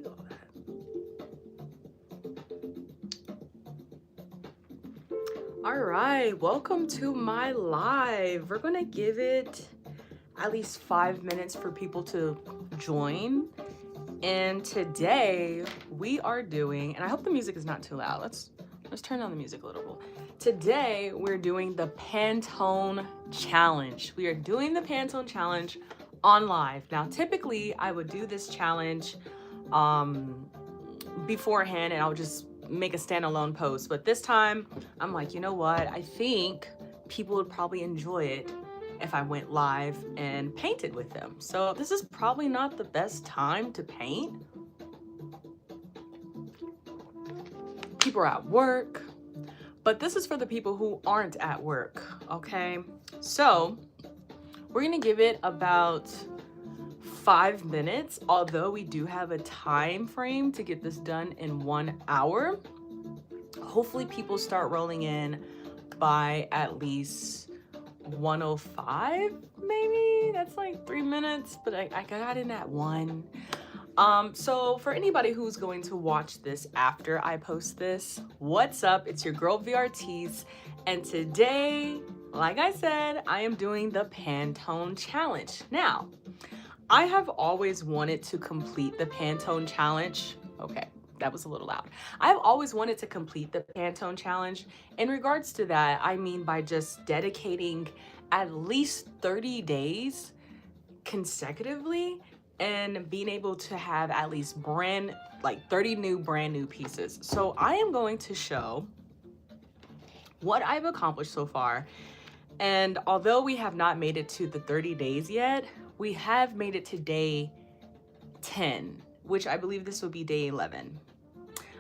do all that? All right, welcome to my live. We're gonna give it at least 5 minutes for people to join. And today we are doing, and I hope the music is not too loud. Let's turn down the music a little bit. Today we're doing the Pantone challenge. We are doing the Pantone challenge on live. Now, typically I would do this challenge beforehand and I would just make a standalone post. But this time I'm like, you know what? I think people would probably enjoy it if I went live and painted with them. So this is probably not the best time to paint. People are at work, but this is for the people who aren't at work, okay? So we're gonna give it about 5 minutes, although we do have a time frame to get this done in 1 hour. Hopefully people start rolling in by at least 1:05, maybe. That's like 3 minutes, but I got in at 1. So for anybody who's going to watch this after I post this, what's up? It's your girl VeeArtise, and today, like I said, I am doing the Pantone challenge. Now, I have always wanted to complete the Pantone challenge. Okay, that was a little loud. I've always wanted to complete the Pantone challenge. In regards to that, I mean by just dedicating at least 30 days consecutively and being able to have at least 30 brand new pieces. So I am going to show what I've accomplished so far. And although we have not made it to the 30 days yet, we have made it to day 10, which I believe this will be day 11.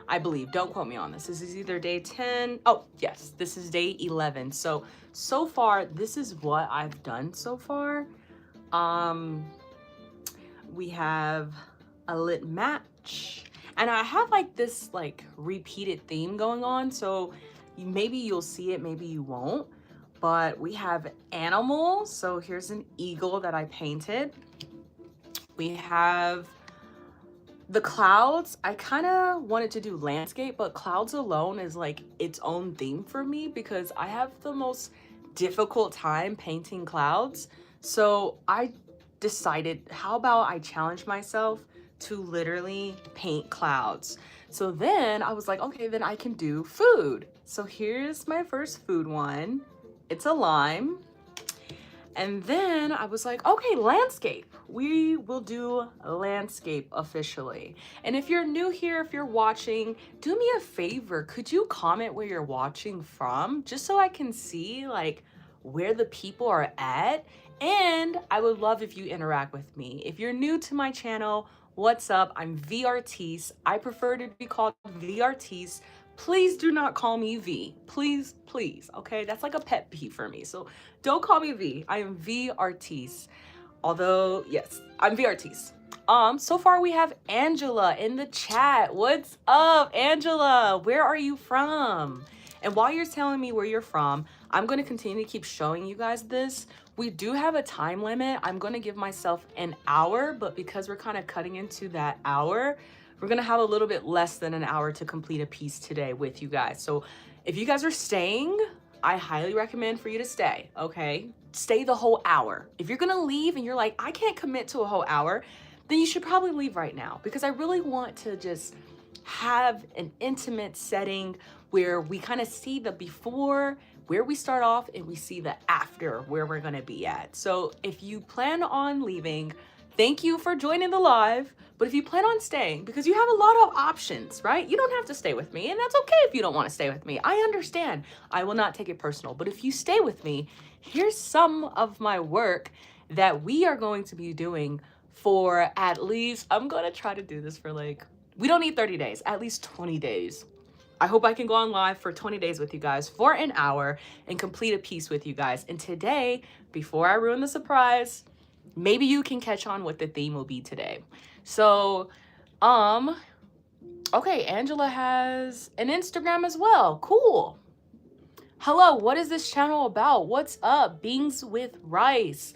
I believe, don't quote me on this. This is either day 10. Oh, yes, this is day 11. So far, this is what I've done so far. We have a lit match, and I have like this like repeated theme going on. So maybe you'll see it, maybe you won't. But we have animals. So here's an eagle that I painted. We have the clouds. I kind of wanted to do landscape, but clouds alone is like its own theme for me because I have the most difficult time painting clouds. So I decided, how about I challenge myself to literally paint clouds? So then I was like, okay, then I can do food. So here's my first food one. It's a lime. And then I was like, okay, landscape. We will do landscape officially. And if you're new here, if you're watching, do me a favor. Could you comment where you're watching from? Just so I can see like where the people are at. And I would love if you interact with me. If you're new to my channel, what's up? I'm VeeArtise. I prefer to be called VeeArtise. Please do not call me V. Please, please, okay? That's like a pet peeve for me. So don't call me V. I am VeeArtise. Although, yes, I'm VeeArtise. So far we have Angela in the chat. What's up, Angela? Where are you from? And while you're telling me where you're from, I'm going to continue to keep showing you guys this. We do have a time limit. I'm going to give myself an hour, but because we're kind of cutting into that hour, we're gonna have a little bit less than an hour to complete a piece today with you guys. So if you guys are staying, I highly recommend for you to stay, okay? Stay the whole hour. If you're gonna leave and you're like, I can't commit to a whole hour, then you should probably leave right now because I really want to just have an intimate setting where we kind of see the before, where we start off, and we see the after, where we're gonna be at. So if you plan on leaving, thank you for joining the live. But if you plan on staying, because you have a lot of options, right? You don't have to stay with me, and that's okay if you don't want to stay with me. I understand. I will not take it personal. But if you stay with me, here's some of my work that we are going to be doing for at least, I'm going to try to do this for like, we don't need 30 days, at least 20 days. I hope I can go on live for 20 days with you guys for an hour and complete a piece with you guys. And today, before I ruin the surprise, maybe you can catch on what the theme will be today. So, okay, Angela has an Instagram as well. Cool. Hello, what is this channel about? What's up? Beans with Rice.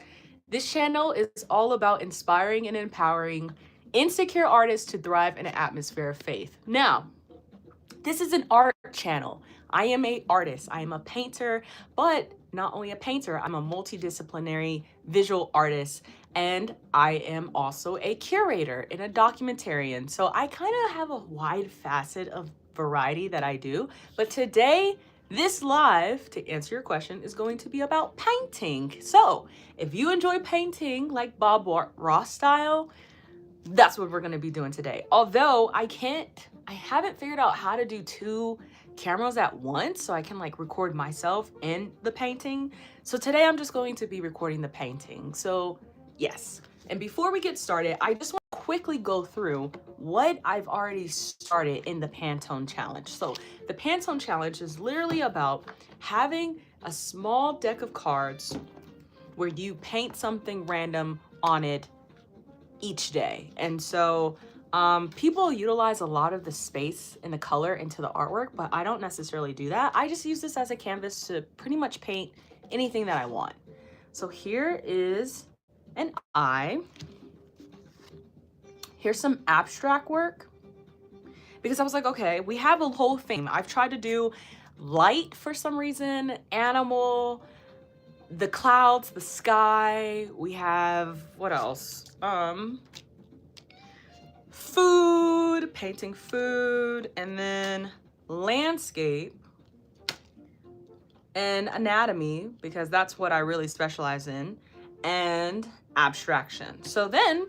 This channel is all about inspiring and empowering Insecure artists to thrive in an atmosphere of faith. Now, this is an art channel. I am an artist. I am a painter, but not only a painter, I'm a multidisciplinary visual artist, and I am also a curator and a documentarian. So I kind of have a wide facet of variety that I do. But today, this live, to answer your question, is going to be about painting. So if you enjoy painting like Bob Ross style, that's what we're going to be doing today. Although I haven't figured out how to do two cameras at once so I can like record myself in the painting. So today I'm just going to be recording the painting. So yes. And before we get started, I just want to quickly go through what I've already started in the Pantone challenge. So the Pantone challenge is literally about having a small deck of cards where you paint something random on it each day. And so people utilize a lot of the space and the color into the artwork, but I don't necessarily do that. I just use this as a canvas to pretty much paint anything that I want. So here is an eye. Here's some abstract work, because I was like, okay, we have a whole thing. I've tried to do light for some reason, animal, the clouds, the sky. We have, what else? Food, painting food, and then landscape and anatomy, because that's what I really specialize in, and abstraction. So then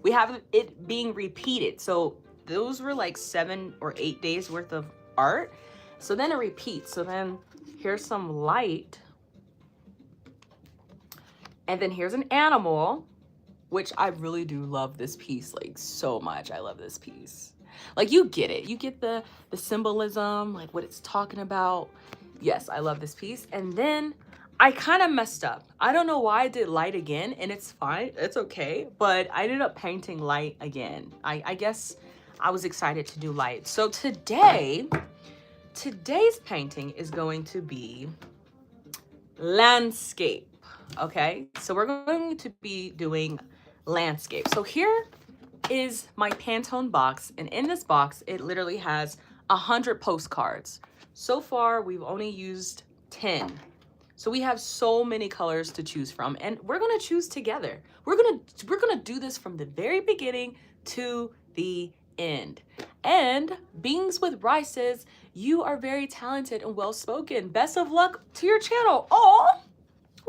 we have it being repeated. So those were like 7 or 8 days worth of art. So then it repeats. So then here's some light. And then here's an animal, which I really do love this piece like so much. I love this piece. Like, you get it. You get the symbolism, like what it's talking about. Yes, I love this piece. And then I kind of messed up. I don't know why I did light again, and it's fine. It's okay. But I ended up painting light again. I guess I was excited to do light. So today's painting is going to be landscape. Okay, so we're going to be doing landscape. So here is my Pantone box, and in this box it literally has 100 postcards. So far we've only used 10, so we have so many colors to choose from, and we're gonna choose together. We're gonna do this from the very beginning to the end. And Beings with Rice says, you are very talented and well spoken. Best of luck to your channel. Oh,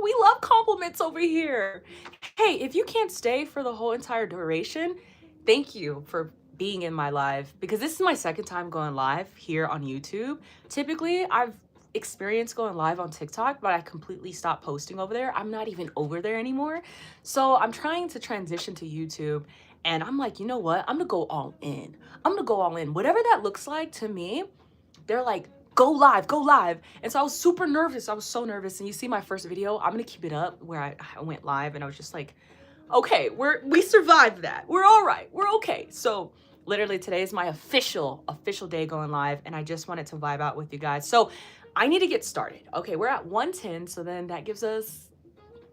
we love compliments over here. Hey, if you can't stay for the whole entire duration, thank you for being in my live, because this is my second time going live here on YouTube. Typically, I've experienced going live on TikTok, but I completely stopped posting over there. I'm not even over there anymore. So I'm trying to transition to YouTube, and I'm like, you know what? I'm gonna go all in. I'm gonna go all in. Whatever that looks like to me, they're like, go live, go live. And so I was super nervous. I was so nervous. And you see my first video, I'm gonna keep it up where I went live, and I was just like, okay, we survived that. We're all right, we're okay. So literally today is my official day going live, and I just wanted to vibe out with you guys. So I need to get started. Okay, we're at 110, so then that gives us,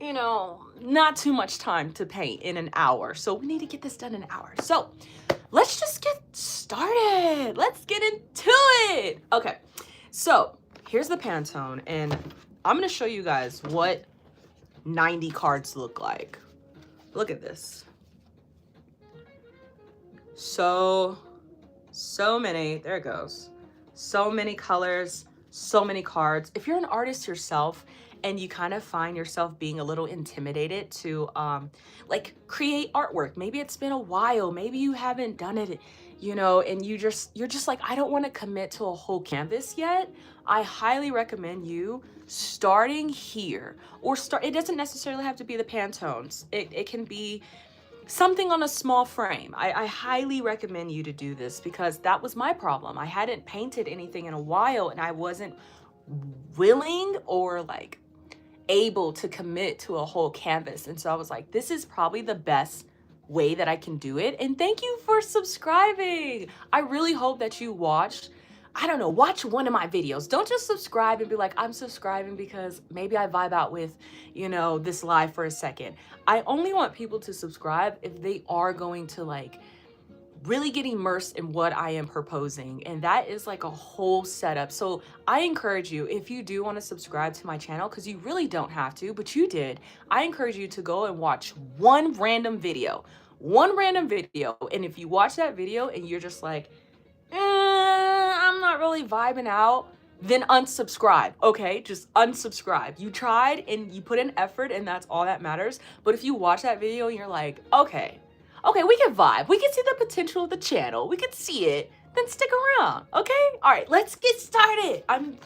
you know, not too much time to paint in an hour. So we need to get this done in an hour. So let's just get started. Let's get into it. Okay, so here's the Pantone, and I'm gonna show you guys what 90 cards look like. Look at this. So many, there it goes. So many colors, so many cards. If you're an artist yourself and you kind of find yourself being a little intimidated to like create artwork, maybe it's been a while, maybe you haven't done it, you know, and you're just like, I don't want to commit to a whole canvas yet, I highly recommend you starting here, or it doesn't necessarily have to be the Pantones. It can be something on a small frame. I highly recommend you to do this, because that was my problem. I hadn't painted anything in a while, and I wasn't willing or like able to commit to a whole canvas. And so I was like, this is probably the best way that I can do it. And thank you for subscribing. I really hope that you watched, I don't know, watch one of my videos. Don't just subscribe and be like, I'm subscribing because maybe I vibe out with, you know, this live for a second. I only want people to subscribe if they are going to like really get immersed in what I am proposing. And that is like a whole setup. So I encourage you, if you do want to subscribe to my channel, because you really don't have to, but you did, I encourage you to go and watch one random video. And if you watch that video and you're just like, I'm not really vibing out, then unsubscribe, okay? Just unsubscribe. You tried and you put in effort, and that's all that matters. But if you watch that video and you're like, okay, we can vibe. We can see the potential of the channel. We can see it. Then stick around, okay? All right, let's get started. I'm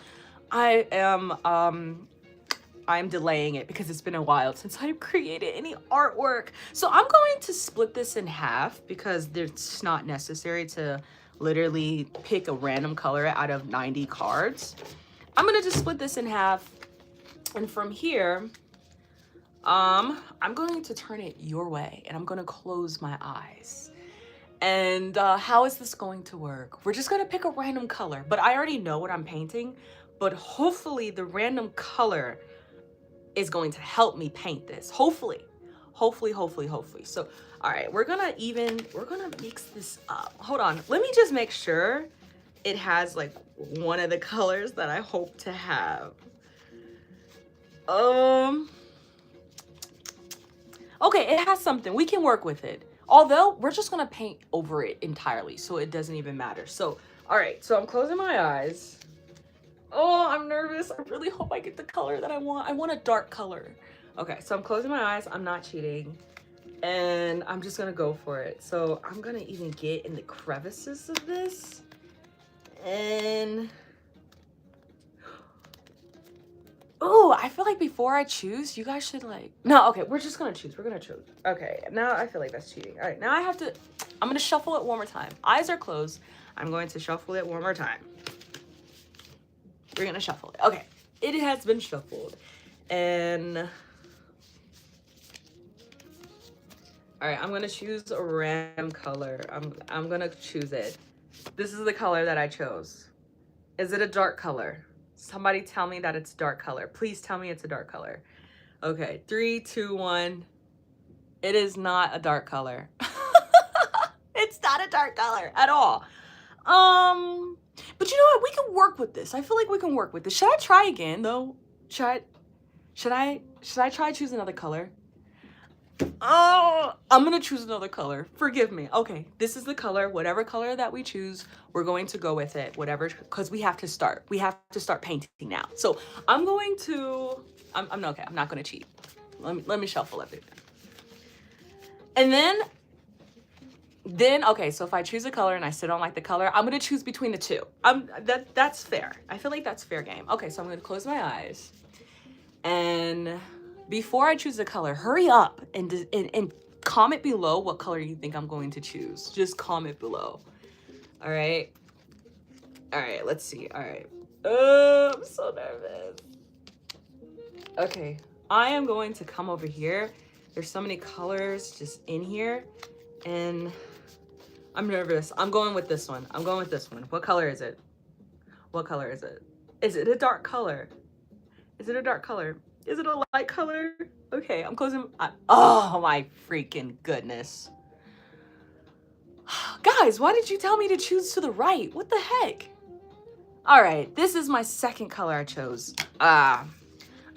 delaying it because it's been a while since I've created any artwork. So I'm going to split this in half because it's not necessary to literally pick a random color out of 90 cards. I'm gonna just split this in half. And from here, I'm going to turn it your way and I'm gonna close my eyes. And how is this going to work? We're just gonna pick a random color, but I already know what I'm painting, but hopefully the random color is going to help me paint this. Hopefully. So, all right, we're gonna mix this up. Hold on, let me just make sure it has like one of the colors that I hope to have. Okay, it has something. We can work with it. Although we're just gonna paint over it entirely, so it doesn't even matter. So, all right, so I'm closing my eyes. Oh, I'm nervous. I really hope I get the color that I want. I want a dark color. Okay, so I'm closing my eyes. I'm not cheating. And I'm just gonna go for it. So I'm gonna even get in the crevices of this. And oh, I feel like before I choose, you guys should like, no, okay, we're just gonna choose. We're gonna choose. Okay, now I feel like that's cheating. All right, now I'm gonna shuffle it one more time. Eyes are closed. I'm going to shuffle it one more time. We're gonna shuffle it. Okay, it has been shuffled. And all right, I'm gonna choose a random color. I'm gonna choose it. This is the color that I chose. Is it a dark color? Somebody tell me that it's dark color. Please tell me it's a dark color. Okay, 3, 2, 1. It is not a dark color. It's not a dark color at all. But you know what? We can work with this. I feel like we can work with this. Should I try again though? Should I try choose another color? Oh, I'm gonna choose another color. Forgive me. Okay, this is the color. Whatever color that we choose, we're going to go with it. Whatever, because we have to start. We have to start painting now. So I'm going to. I'm okay. I'm not gonna cheat. Let me shuffle everything. And then okay. So if I choose a color and I still don't like the color, I'm gonna choose between the two. That's fair. I feel like that's fair game. Okay, so I'm gonna close my eyes and. Before I choose the color, hurry up and comment below what color you think I'm going to choose. Just comment below. All right. All right, let's see. All right. Oh, I'm so nervous. Okay, I am going to come over here. There's so many colors just in here and I'm nervous. I'm going with this one. What color is it? What color is it? Is it a dark color? Is it a dark color? Is it a light color? Okay, I'm closing. Oh my freaking goodness. Guys, why did you tell me to choose to the right? What the heck? All right, this is my second color I chose. I'm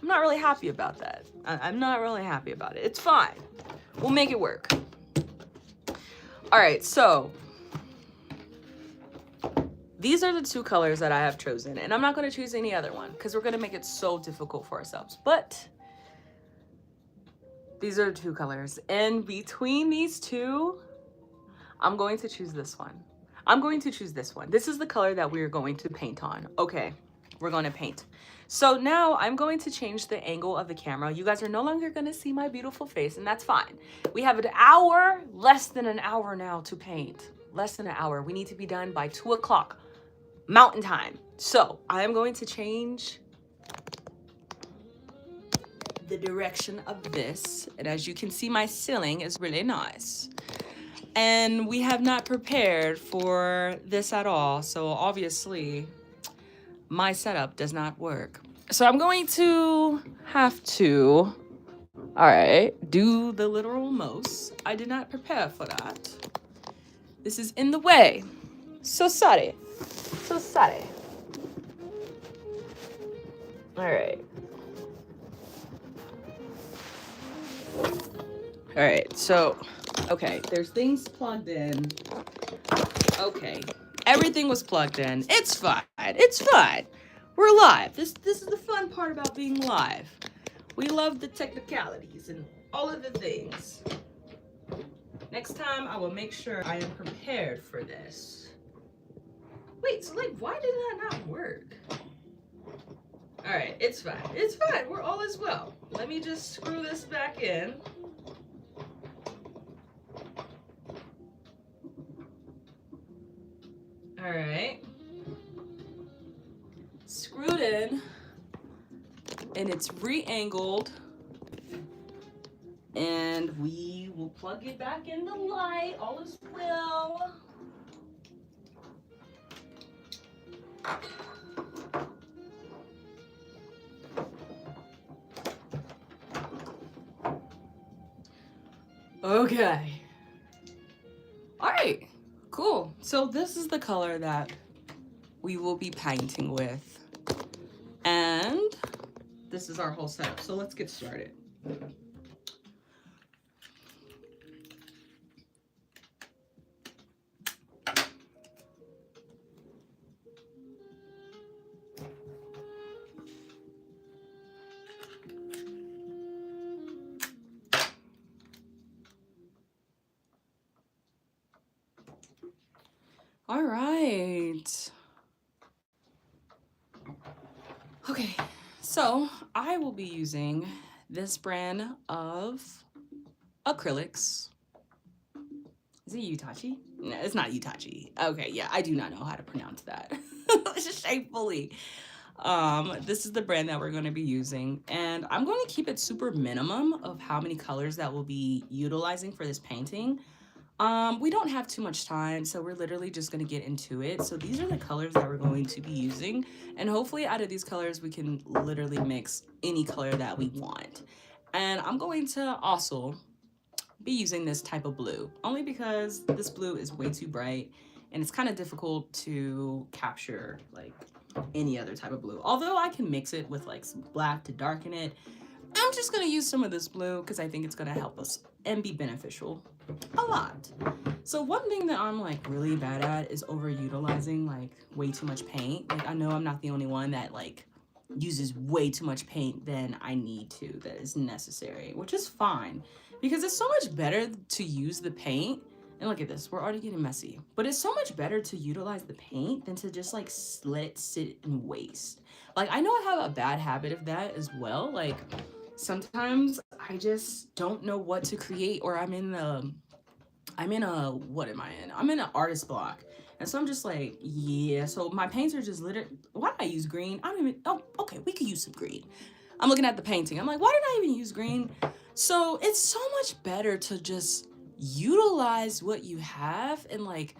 not really happy about that. I'm not really happy about it. It's fine. We'll make it work. All right, so these are the two colors that I have chosen, and I'm not going to choose any other one because we're going to make it so difficult for ourselves. But these are the two colors. And between these two, I'm going to choose this one. This is the color that we're going to paint on. Okay, we're going to paint. So now I'm going to change the angle of the camera. You guys are no longer going to see my beautiful face, and that's fine. We have an hour, less than an hour now to paint. Less than an hour. We need to be done by 2 o'clock. Mountain time. So I am going to change the direction of this. And as you can see, my ceiling is really nice. And we have not prepared for this at all. So obviously my setup does not work. So I'm going to have to, all right, do the literal most. I did not prepare for that. This is in the way. So sorry. So sorry. All right. All right. So, okay, there's things plugged in. Okay. Everything was plugged in. It's fine. It's fine. We're live. This is the fun part about being live. We love the technicalities and all of the things. Next time I will make sure I am prepared for this. Wait, so like why did that not work? All right, it's fine. It's fine. We're all as well. Let me just screw this back in. All right. Screwed in, and it's re-angled, and we will plug it back in the light. All is well. Okay. All right, cool. So this is the color that we will be painting with. And this is our whole setup. So let's get started. All right. Okay, so I will be using this brand of acrylics. Is it Utachi? No, it's not Utachi. Okay, yeah, I do not know how to pronounce that. Shamefully. This is the brand that we're going to be using, and I'm going to keep it super minimum of how many colors that we'll be utilizing for this painting. We don't have too much time, so we're literally just going to get into it. So these are the colors that we're going to be using, and hopefully out of these colors we can literally mix any color that we want. And I'm going to also be using this type of blue, only because this blue is way too bright and it's kind of difficult to capture like any other type of blue. Although I can mix it with like some black to darken it, I'm just gonna use some of this blue because I think it's gonna help us and be beneficial a lot. So one thing that I'm like really bad at is overutilizing like way too much paint. Like I know I'm not the only one that like uses way too much paint than I need to, that is necessary, which is fine because it's so much better to use the paint. And look at this, we're already getting messy, but it's so much better to utilize the paint than to just like let it sit and waste. Like I know I have a bad habit of that as well. Like sometimes I just don't know what to create, or I'm in what am I in? I'm in an artist block. And so I'm just like, yeah, so my paints are just literally, why did I use green? I don't even, oh, okay, we could use some green. I'm looking at the painting. I'm like, why did I even use green? So it's so much better to just utilize what you have and like,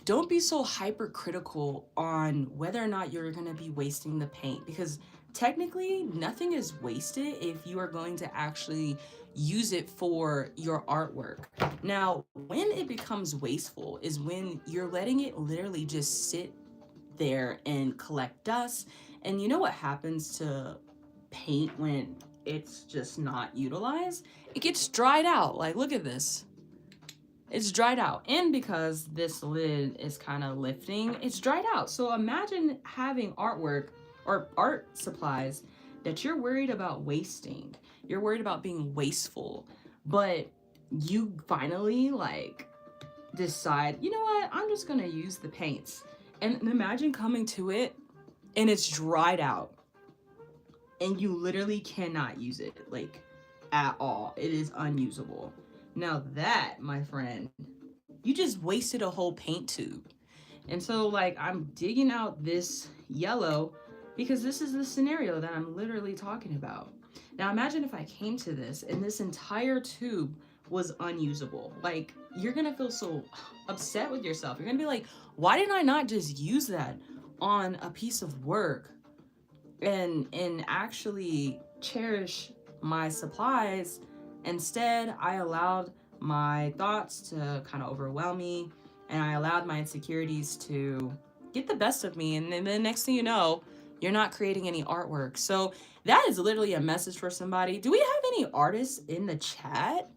don't be so hypercritical on whether or not you're gonna be wasting the paint, because technically nothing is wasted if you are going to actually use it for your artwork. Now, when it becomes wasteful is when you're letting it literally just sit there and collect dust. And you know what happens to paint when it's just not utilized? It gets dried out. Like, look at this. It's dried out. And because this lid is kind of lifting, it's dried out. So imagine having artwork or art supplies that you're worried about wasting. You're worried about being wasteful, but you finally like decide, you know what, I'm just gonna use the paints. And imagine coming to it and it's dried out and you literally cannot use it like at all. It is unusable. Now that, my friend, you just wasted a whole paint tube. And so like I'm digging out this yellow because this is the scenario that I'm literally talking about. Now imagine if I came to this and this entire tube was unusable. Like you're gonna feel so upset with yourself. You're gonna be like, why didn't I not just use that on a piece of work and actually cherish my supplies? Instead, I allowed my thoughts to kind of overwhelm me and I allowed my insecurities to get the best of me. And then the next thing you know, you're not creating any artwork. So that is literally a message for somebody. Do we have any artists in the chat?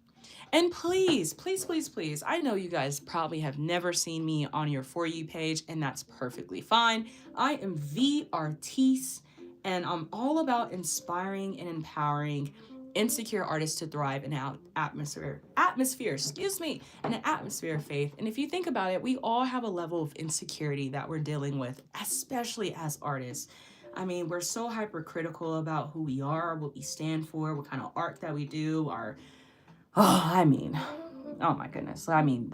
And please, please, please, please, I know you guys probably have never seen me on your For You page, and that's perfectly fine. I am VeeArtise, and I'm all about inspiring and empowering insecure artists to thrive in an in an atmosphere of faith. And if you think about it, we all have a level of insecurity that we're dealing with, especially as artists. I mean, we're so hypercritical about who we are, what we stand for, what kind of art that we do, oh my goodness. I mean,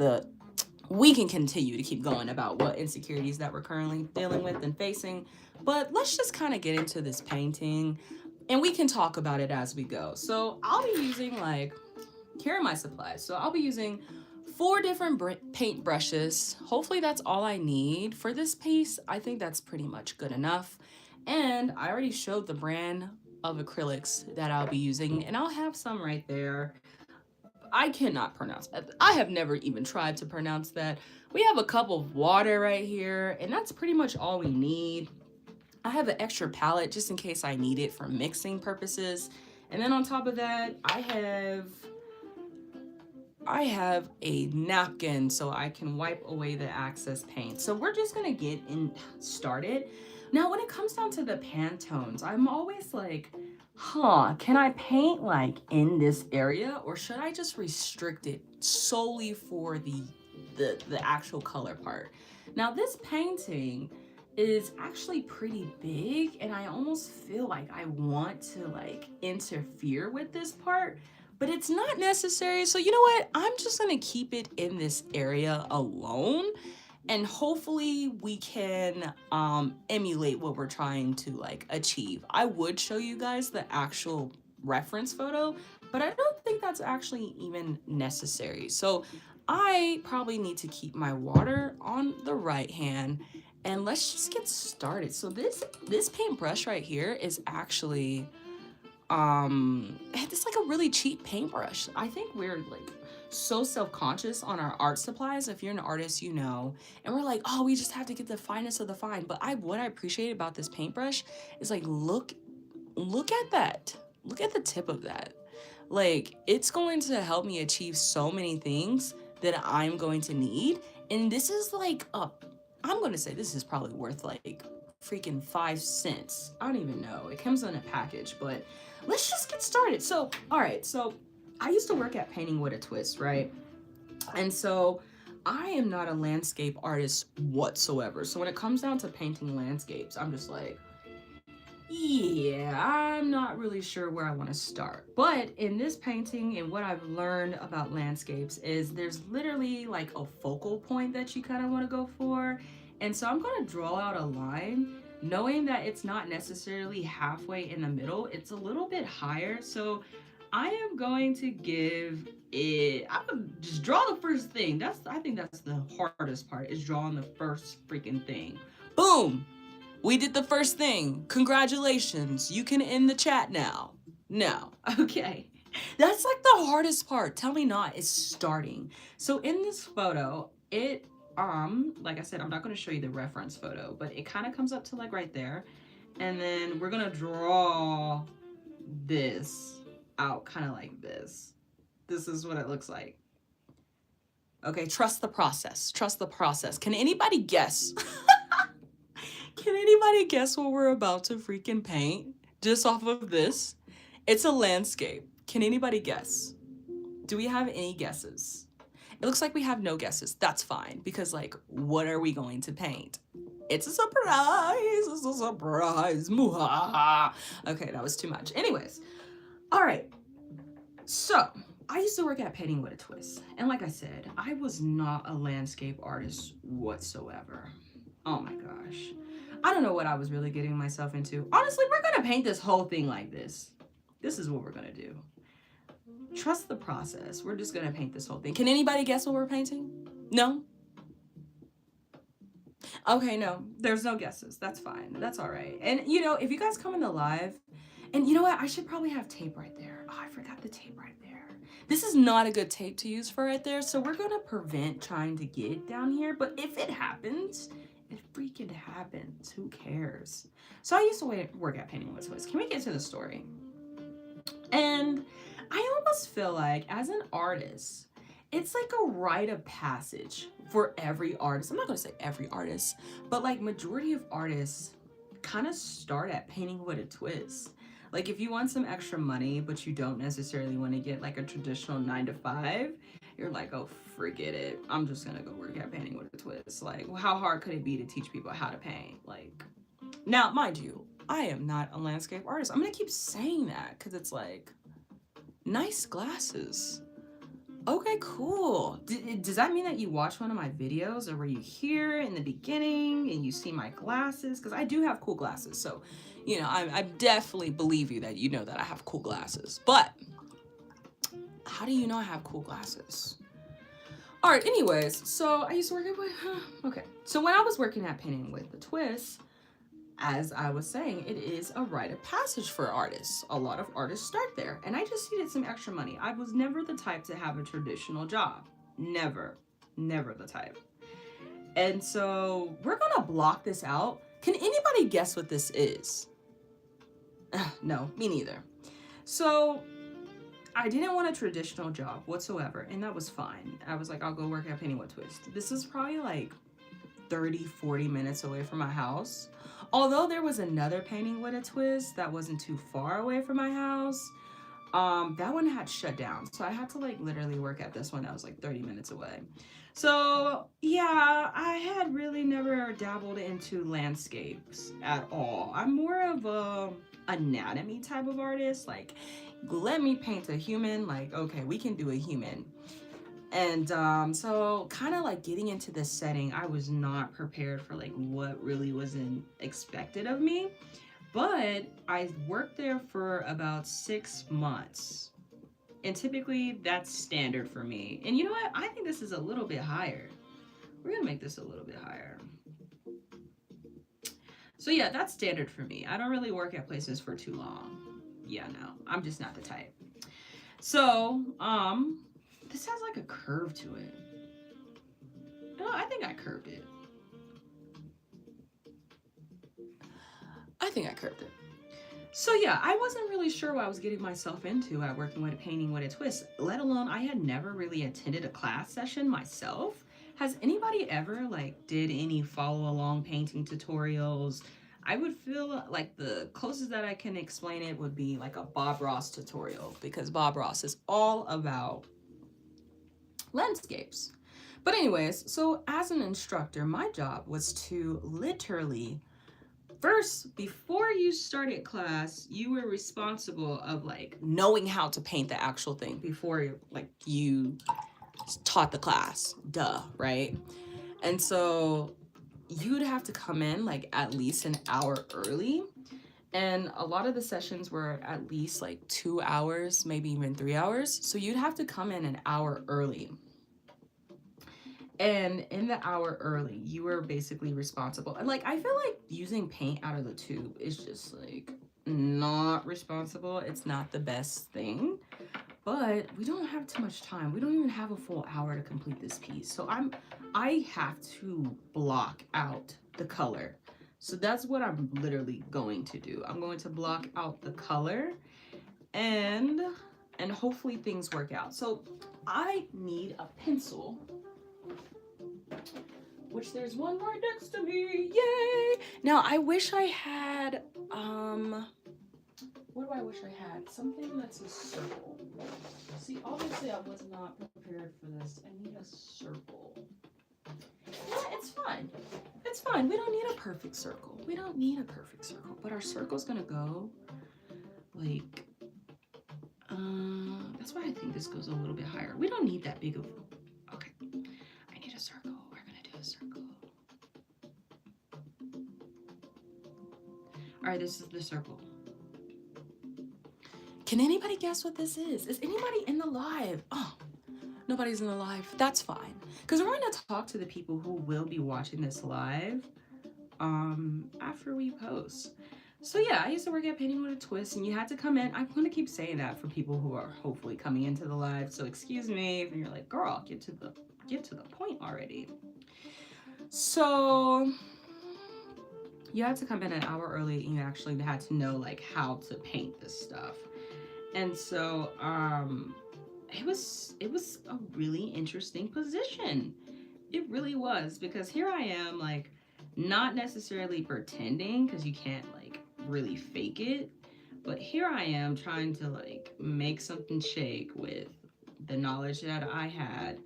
we can continue to keep going about what insecurities that we're currently dealing with and facing, but let's just kind of get into this painting and we can talk about it as we go. So I'll be using here are my supplies. So I'll be using 4 different paint brushes. Hopefully that's all I need for this piece. I think that's pretty much good enough. And I already showed the brand of acrylics that I'll be using, and I'll have some right there. I cannot pronounce that. I have never even tried to pronounce that. We have a cup of water right here, and that's pretty much all we need. I have an extra palette just in case I need it for mixing purposes. And then on top of that, I have a napkin so I can wipe away the excess paint. So we're just gonna get started. Now, when it comes down to the Pantones, I'm always like, can I paint in this area, or should I just restrict it solely for the actual color part? Now, this painting is actually pretty big, and I almost feel like I want to interfere with this part, but it's not necessary. So you know what? I'm just gonna keep it in this area alone, and hopefully we can emulate what we're trying to achieve. I would show you guys the actual reference photo, but I don't think that's actually even necessary. So I probably need to keep my water on the right hand, and let's just get started. So this paintbrush right here is actually it's a really cheap paintbrush. I think we're so self-conscious on our art supplies. If you're an artist, you know, and we're like, oh, we just have to get the finest of the fine. But what I appreciate about this paintbrush is look at that. Look at the tip of that. It's going to help me achieve so many things that I'm going to need. And this is I'm going to say this is probably worth freaking 5 cents. I don't even know. It comes in a package, but let's just get started. So, all right. So I used to work at Painting with a Twist, right? And so I am not a landscape artist whatsoever. So when it comes down to painting landscapes, I'm just yeah, I'm not really sure where I want to start. But in this painting, and what I've learned about landscapes is there's literally a focal point that you kind of want to go for. And so I'm going to draw out a line, knowing that it's not necessarily halfway in the middle. It's a little bit higher. So I am going to I'm gonna just draw the first thing. I think that's the hardest part, is drawing the first freaking thing. Boom! We did the first thing. Congratulations. You can end the chat now. No. Okay. That's the hardest part. Tell me not. It's starting. So in this photo, it, like I said, I'm not going to show you the reference photo, but it kind of comes up to right there. And then we're going to draw this out kind of like this. This is what it looks like. Okay. Trust the process. Trust the process. Can anybody guess? Can anybody guess what we're about to freaking paint just off of this? It's a landscape. Can anybody guess? Do we have any guesses? It looks like we have no guesses. That's fine, because what are we going to paint? It's a surprise. It's a surprise. Muhaha. Okay, that was too much. Anyways, all right. So I used to work at Painting with a Twist. And like I said, I was not a landscape artist whatsoever. Oh my gosh. I don't know what I was really getting myself into. Honestly, we're going to paint this whole thing like this. This is what we're going to do. Trust the process. We're just going to paint this whole thing. Can anybody guess what we're painting? No? Okay, no. There's no guesses. That's fine. That's all right. And, if you guys come in the live, and you know what? I should probably have tape right there. Oh, I forgot the tape right there. This is not a good tape to use for right there, so we're gonna prevent trying to get down here, but if it happens, it freaking happens. Who cares? So I used to work at Painting with Twist. Can we get to the story? And I almost feel like as an artist, it's like a rite of passage for every artist. I'm not gonna say every artist, but like majority of artists kind of start at painting with a twist. Like if you want some extra money, but you don't necessarily want to get like a traditional 9 to 5, you're like, oh, forget it. I'm just gonna go work at painting with a twist. Like, how hard could it be to teach people how to paint? Like, now, mind you, I am not a landscape artist. I'm gonna keep saying that because it's like, nice glasses. Okay, cool. Does that mean that you watched one of my videos, or were you here in the beginning and you see my glasses? Because I do have cool glasses. So, you know, I definitely believe you that you know that I have cool glasses. But how do you know I have cool glasses? All right, anyways, so I used to work at, okay. So when I was working at Painting with the Twist, as I was saying, it is a rite of passage for artists. A lot of artists start there, and I just needed some extra money. I was never the type to have a traditional job. Never the type. And so we're gonna block this out. Can anybody guess what this is? No, me neither. So I didn't want a traditional job whatsoever, and that was fine. I was like, I'll go work at Painting with Twist. This is probably like 30-40 minutes away from my house. Although there was another Painting with a Twist that wasn't too far away from my house, that one had shut down. So I had to like literally work at this one that was like 30 minutes away. So yeah, I had really never dabbled into landscapes at all. I'm more of a anatomy type of artist. Like, let me paint a human. Like, okay, we can do a human. And so kind of like getting into this setting, I was not prepared for like what really was expected of me. But I worked there for about 6 months. And typically that's standard for me. And you know what? I think this is a little bit higher. We're gonna make this a little bit higher. So yeah, that's standard for me. I don't really work at places for too long. Yeah, no, I'm just not the type. So, this has like a curve to it. No, I think I curved it. I think I curved it. So yeah, I wasn't really sure what I was getting myself into at working with Painting with a Twist, let alone I had never really attended a class session myself. Has anybody ever like did any follow along painting tutorials? I would feel like the closest that I can explain it would be like a Bob Ross tutorial, because Bob Ross is all about landscapes. But anyways, so as an instructor, my job was to literally, first, before you started class, you were responsible of like knowing how to paint the actual thing before like you taught the class, right? And so you'd have to come in like at least an hour early. And a lot of the sessions were at least like 2 hours, maybe even 3 hours. So you'd have to come in an hour early. And in the hour early, you were basically responsible. And like, I feel like using paint out of the tube is just like not responsible. It's not the best thing, but we don't have too much time. We don't even have a full hour to complete this piece. So I have to block out the color. So that's what I'm literally going to do. I'm going to block out the color and hopefully things work out. So I need a pencil, which there's one right next to me. Yay! Now I wish I had what do I wish I had? Something that's a circle. See, obviously I was not prepared for this. I need a circle. Yeah, it's fine. It's fine. We don't need a perfect circle. We don't need a perfect circle. But our circle's gonna go like that's why I think this goes a little bit higher. We don't need that big of, okay. I need a circle. We're gonna do a circle. All right, this is the circle. Can anybody guess what this is? Is anybody in the live? Oh, nobody's in the live. That's fine. Because we're going to talk to the people who will be watching this live after we post. So yeah, I used to work at Painting with a Twist, and you had to come in. I'm going to keep saying that for people who are hopefully coming into the live. So excuse me if you're like, girl, get to the point already. So you had to come in an hour early, and you actually had to know like how to paint this stuff. And so it was a really interesting position. It really was, because here I am, like, not necessarily pretending, because you can't like really fake it, but here I am trying to like make something shake with the knowledge that I had,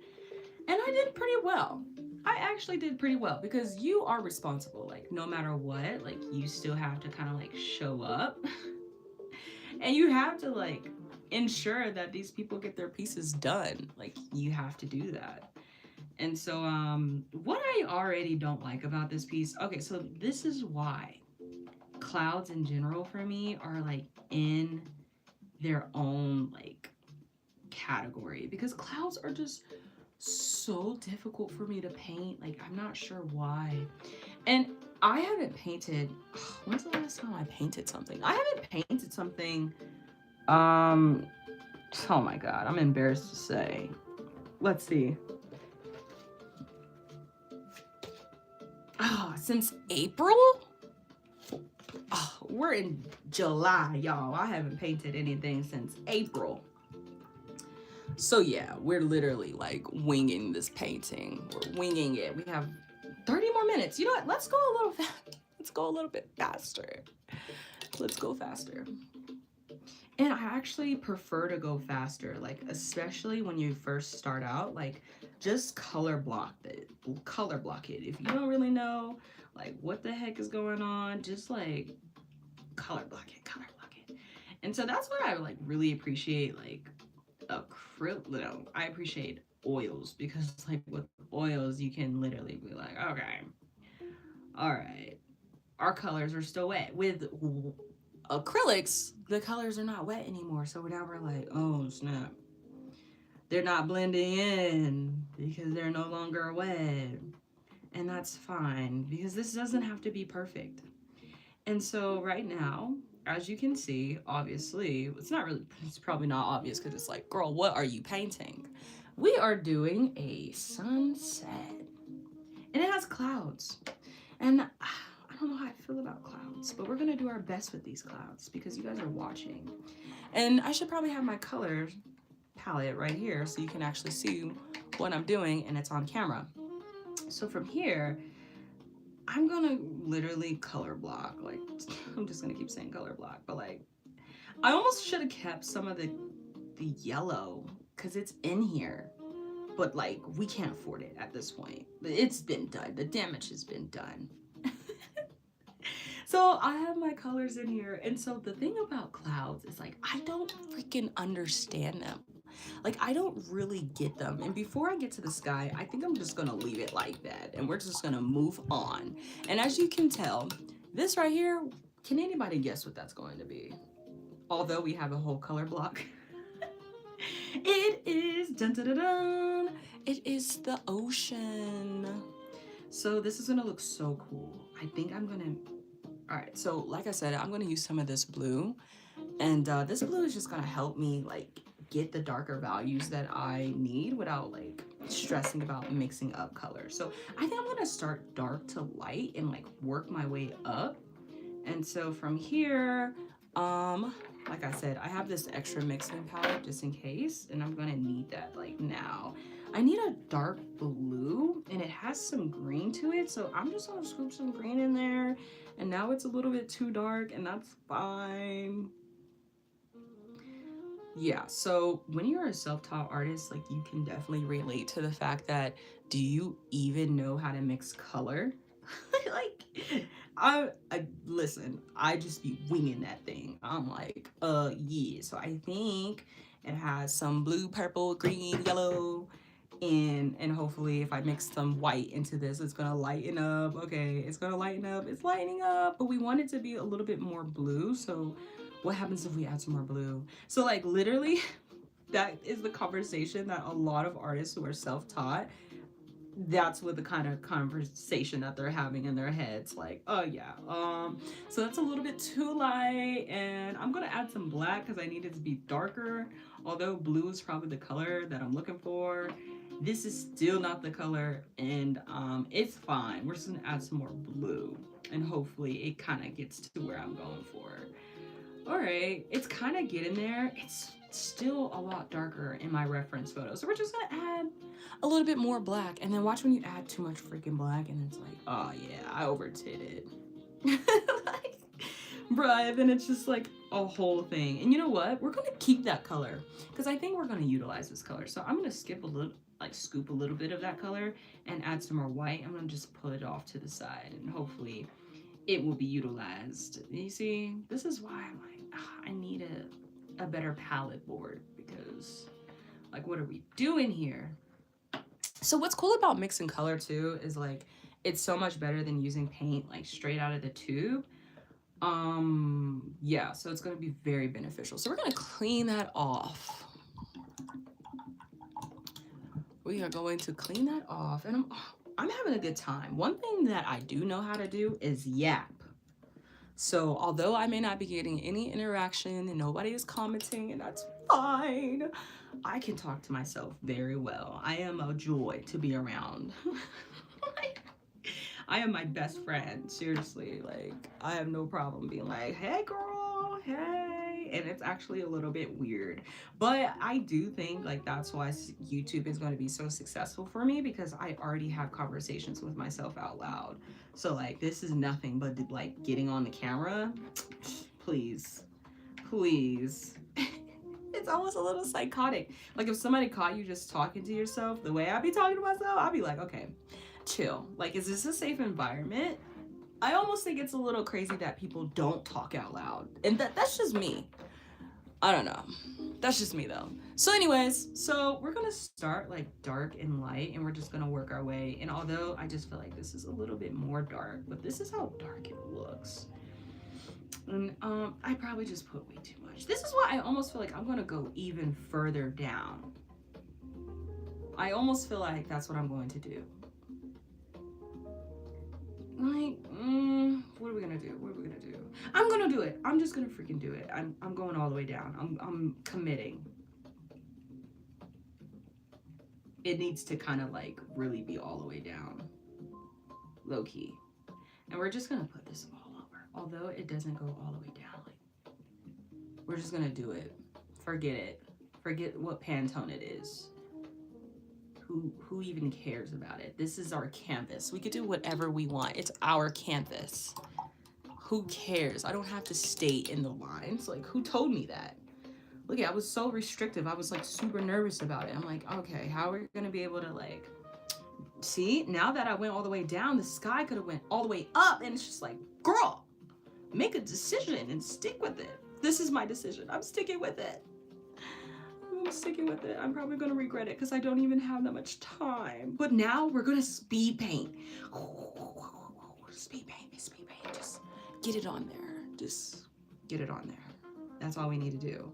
and I did pretty well. I actually did pretty well, because you are responsible. Like, no matter what, like, you still have to kind of like show up and you have to like ensure that these people get their pieces done. Like, you have to do that. And so what I already don't like about this piece, okay, so this is why clouds in general for me are like in their own like category, because clouds are just so difficult for me to paint. Like, I'm not sure why. And I haven't painted, when's the last time I painted something? I haven't painted something, oh my God, I'm embarrassed to say. Let's see. Since April? Oh, we're in July, y'all. I haven't painted anything since April. So yeah, we're literally like winging this painting. We're winging it. We have 30 more minutes. You know what? Let's go a little let's go a little bit faster. Let's go faster. And I actually prefer to go faster, like especially when you first start out, like just color block it. Color block it. If you don't really know like what the heck is going on, just like color block it, color block it. And so that's what I like really appreciate, like acrylic, no, I appreciate oils, because like with oils you can literally be like, okay, all right, our colors are still wet. With acrylics, the colors are not wet anymore, so now we're like, oh snap, they're not blending in because they're no longer wet. And that's fine, because this doesn't have to be perfect. And so right now, as you can see, obviously, it's probably not obvious, because it's like, girl, what are you painting? We are doing a sunset, and it has clouds. And I don't know how I feel about clouds, but we're gonna do our best with these clouds, because you guys are watching. And I should probably have my color palette right here so you can actually see what I'm doing, and it's on camera. So from here, I'm gonna literally color block. Like, I'm just gonna keep saying color block, but like, I almost should have kept some of the yellow, because it's in here, but like, we can't afford it at this point. It's been done. The damage has been done. So I have my colors in here. And so the thing about clouds is like, I don't freaking understand them. Like, I don't really get them. And before I get to the sky, I think I'm just gonna leave it like that, and we're just gonna move on. And as you can tell, this right here, can anybody guess what that's going to be? Although we have a whole color block. It is, dun, dun, dun, dun, it is the ocean. So this is gonna look so cool. I think I'm gonna, all right, so like I said, I'm gonna use some of this blue, and this blue is just gonna help me like get the darker values that I need without like stressing about mixing up colors. So I think I'm gonna start dark to light and like work my way up. And so from here, like I said, I have this extra mixing palette just in case, and I'm gonna need that like now. I need a dark blue, and it has some green to it, so I'm just gonna scoop some green in there. And now it's a little bit too dark, and that's fine. Yeah, so when you're a self-taught artist, like, you can definitely relate to the fact that, do you even know how to mix color? Like, I listen, I just be winging that thing. I'm like, yeah. So I think it has some blue, purple, green, yellow, and hopefully if I mix some white into this, it's gonna lighten up. Okay, it's gonna lighten up. It's lightening up, but we want it to be a little bit more blue. So what happens if we add some more blue? So like, literally, that is the conversation that a lot of artists who are self-taught that's what the kind of conversation that they're having in their heads, like, oh yeah, so that's a little bit too light, and I'm gonna add some black because I need it to be darker. Although blue is probably the color that I'm looking for, this is still not the color, and it's fine. We're just gonna add some more blue, and hopefully it kind of gets to where I'm going for. All right, it's kind of getting there. It's still a lot darker in my reference photo, so we're just gonna add a little bit more black, and then watch when you add too much freaking black, and it's like, oh yeah, I overdid it. Like, bruh, then it's just like a whole thing. And you know what? We're gonna keep that color because I think we're gonna utilize this color. So I'm gonna skip a little, like scoop a little bit of that color and add some more white. I'm gonna just pull it off to the side, and hopefully it will be utilized. You see, this is why I'm like, I need a better palette board, because like, what are we doing here? So what's cool about mixing color too is like, it's so much better than using paint like straight out of the tube. Yeah, so it's going to be very beneficial. So we're going to clean that off. We are going to clean that off, and I'm having a good time. One thing that I do know how to do is yap. So although I may not be getting any interaction and nobody is commenting, and that's fine, I can talk to myself very well. I am a joy to be around. I am my best friend, seriously. Like, I have no problem being like, hey girl, hey. And it's actually a little bit weird. But I do think like that's why YouTube is going to be so successful for me, because I already have conversations with myself out loud. So like, this is nothing but like getting on the camera. Please, please. It's almost a little psychotic. Like, if somebody caught you just talking to yourself the way I be talking to myself, I'd be like, okay, chill. Like, is this a safe environment? I almost think it's a little crazy that people don't talk out loud. And that's just me. I don't know. That's just me though. So anyways, so we're gonna start like dark and light, and we're just gonna work our way. And although I just feel like this is a little bit more dark, but this is how dark it looks. And I probably just put way too much. This is why I almost feel like I'm gonna go even further down. I almost feel like that's what I'm going to do. Like, what are we gonna do? What are we gonna do? I'm gonna do it. I'm just gonna freaking do it. I'm going all the way down. I'm committing. It needs to kind of like really be all the way down, low key. And we're just gonna put this all over. Although it doesn't go all the way down, like, we're just gonna do it. Forget it. Forget what Pantone it is. Who even cares about it? This is our canvas. We could do whatever we want. It's our canvas. Who cares? I don't have to stay in the lines. Like, who told me that? Look, I was so restrictive. I was like super nervous about it. I'm like, okay, how are we gonna be able to like, see, now that I went all the way down, the sky could have went all the way up, and it's just like, girl, make a decision and stick with it. This is my decision. I'm sticking with it. I'm sticking with it. I'm probably gonna regret it because I don't even have that much time. But now we're gonna speed paint. Speed paint, speed paint. Just get it on there. Just get it on there. That's all we need to do.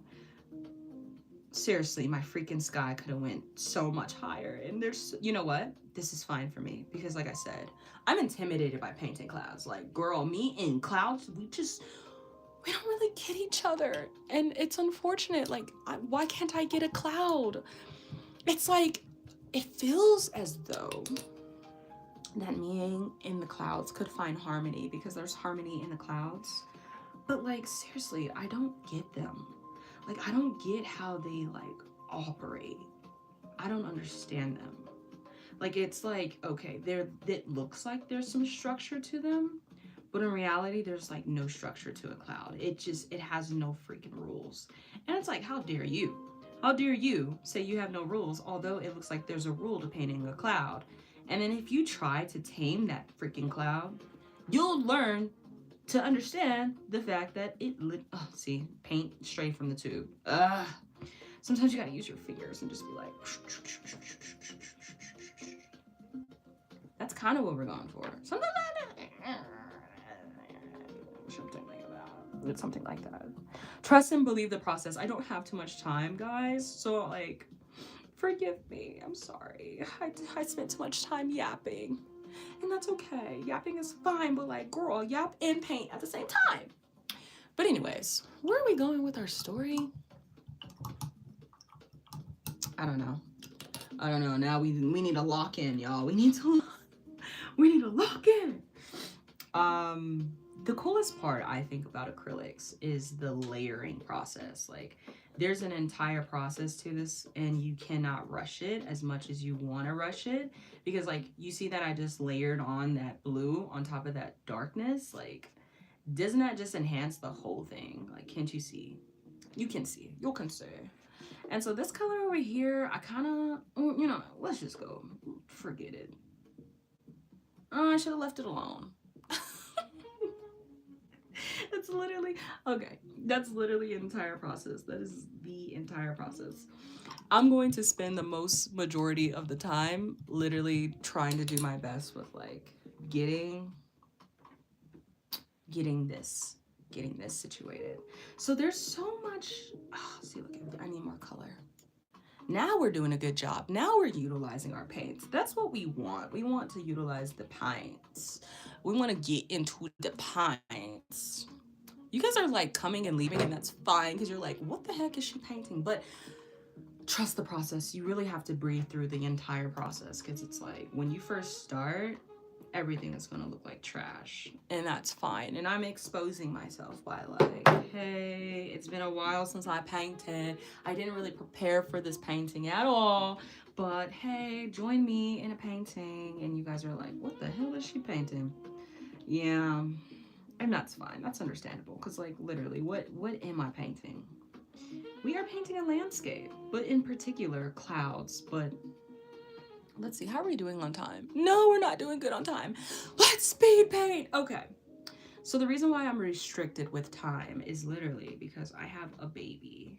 Seriously, my freaking sky could have went so much higher. And there's, you know what? This is fine for me because, like I said, I'm intimidated by painting clouds. Like, girl, me in clouds, we don't really get each other. And it's unfortunate. Like, why can't I get a cloud? It's like, it feels as though that me in the clouds could find harmony because there's harmony in the clouds. But like, seriously, I don't get them. Like, I don't get how they like operate. I don't understand them. Like, it's like, okay, it looks like there's some structure to them, but in reality, there's like no structure to a cloud. It has no freaking rules. And it's like, how dare you? How dare you say you have no rules, although it looks like there's a rule to painting a cloud. And then if you try to tame that freaking cloud, you'll learn to understand the fact that see, paint straight from the tube. Sometimes you gotta use your fingers and just be like, that's kind of what we're going for. Something like that. Trust and believe the process. I don't have too much time, guys. So like, Forgive me. I'm sorry. I spent too much time yapping. And that's okay. Yapping is fine, but like, girl, yap and paint at the same time. But anyways, where are we going with our story? I don't know. I don't know. Now we need to lock in, y'all. We need to lock in. The coolest part I think about acrylics is the layering process. Like, there's an entire process to this, and you cannot rush it as much as you want to rush it, because like, you see that I just layered on that blue on top of that darkness. Like, doesn't that just enhance the whole thing? Like, can't you see? You can see. You can see. And so this color over here, I kind of, you know, let's just go. Forget it. I should have left it alone. That's literally, okay, that's literally the entire process. That is the entire process. I'm going to spend the most majority of the time literally trying to do my best with like getting this situated. So there's so much, oh, see, look, I need more color. Now we're doing a good job. Now we're utilizing our paints. That's what we want. We want to utilize the paints. We want to get into the paints. You guys are like coming and leaving, and that's fine, because you're like, what the heck is she painting? But trust the process. You really have to breathe through the entire process, because it's like, when you first start, everything is going to look like trash, and that's fine. And I'm exposing myself by like, hey, it's been a while since I painted. I didn't really prepare for this painting at all, but hey, join me in a painting. And you guys are like, what the hell is she painting? Yeah. And that's fine. That's understandable, because like, literally, what am I painting? We are painting a landscape, but in particular clouds. But let's see, how are we doing on time? No, we're not doing good on time. Let's speed paint. Okay. So the reason why I'm restricted with time is literally because I have a baby.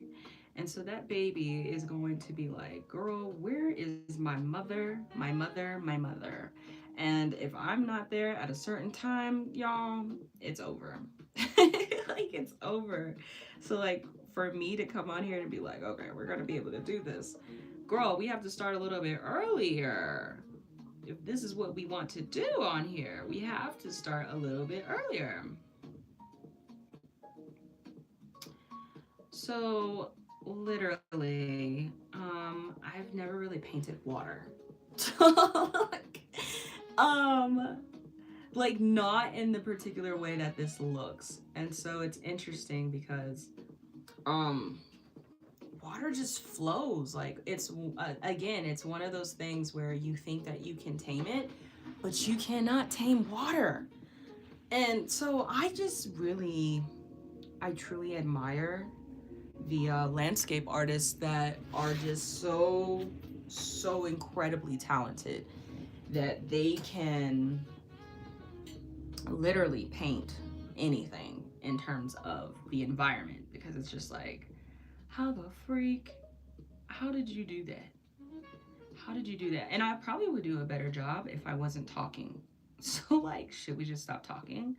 And so that baby is going to be like, girl, where is my mother, my mother, my mother? And if I'm not there at a certain time, y'all, it's over. Like, it's over. So like, for me to come on here and be like, okay, we're gonna be able to do this, girl, we have to start a little bit earlier. If this is what we want to do on here, we have to start a little bit earlier. So literally, I've never really painted water. Like, not in the particular way that this looks. And so it's interesting because water just flows. Like, it's again, it's one of those things where you think that you can tame it, but you cannot tame water. And so I truly admire the landscape artists that are just so incredibly talented, that they can literally paint anything in terms of the environment, because it's just like, how the freak, how did you do that? How did you do that? And I probably would do a better job if I wasn't talking. So like, should we just stop talking?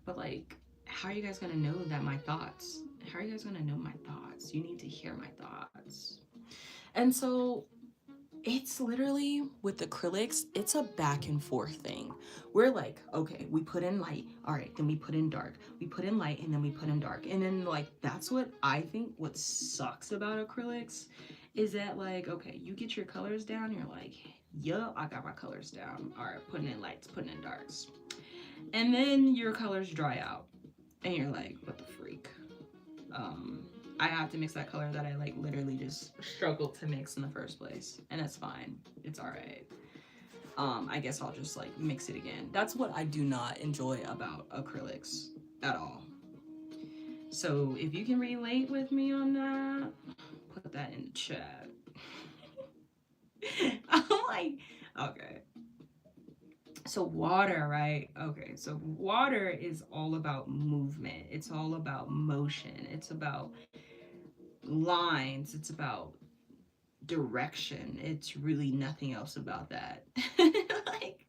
But like, how are you guys gonna know that my thoughts? How are you guys gonna know my thoughts? You need to hear my thoughts. And so it's literally, with acrylics, it's a back and forth thing. We're like, okay, we put in light, all right, then we put in dark. We put in light, and then we put in dark. And then like, that's what I think what sucks about acrylics, is that like, okay, you get your colors down, you're like, yup, I got my colors down. All right, putting in lights, putting in darks. And then your colors dry out, and you're like, what the freak? I have to mix that color that I like literally just struggled to mix in the first place, and that's fine. It's all right. I guess I'll just like mix it again. That's what I do not enjoy about acrylics at all. So if you can relate with me on that, put that in the chat. I'm like, okay. So water, right? Okay, so water is all about movement. It's all about motion. It's about lines. It's about direction. It's really nothing else about that. Like,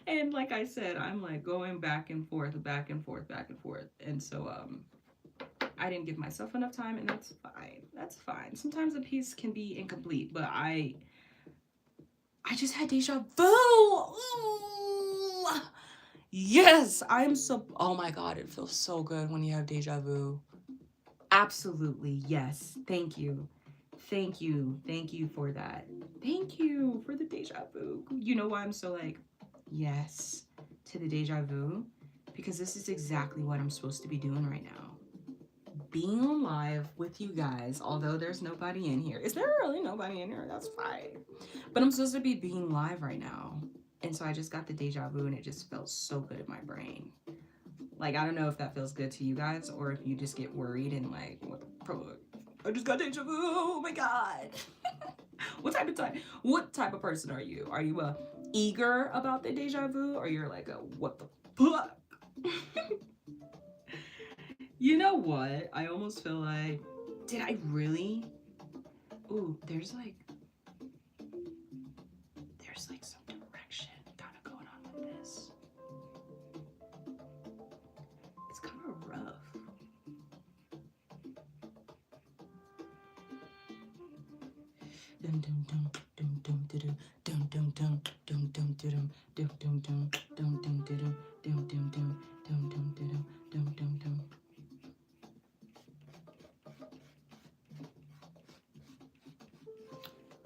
and like I said, I'm like going back and forth, back and forth, back and forth. And so I didn't give myself enough time, and that's fine. That's fine. Sometimes a piece can be incomplete, but I just had deja vu. Ooh. Yes, I'm so, oh my God, it feels so good when you have deja vu. Absolutely, yes. Thank you. Thank you. Thank you for that. Thank you for the deja vu. You know why I'm so like, yes to the deja vu? Because this is exactly what I'm supposed to be doing right now. Being on live with you guys, although there's nobody in here. Is there really nobody in here? That's fine. But I'm supposed to be being live right now. And so I just got the deja vu and it just felt so good in my brain. Like, I don't know if that feels good to you guys or if you just get worried and like, what the fuck? I just got deja vu. Oh my God. What type of person are you? Are you eager about the deja vu, or you're like a what the fuck? You know what? I almost feel like, did I really? Ooh, there's like some direction kind of going on with this. It's kind of rough.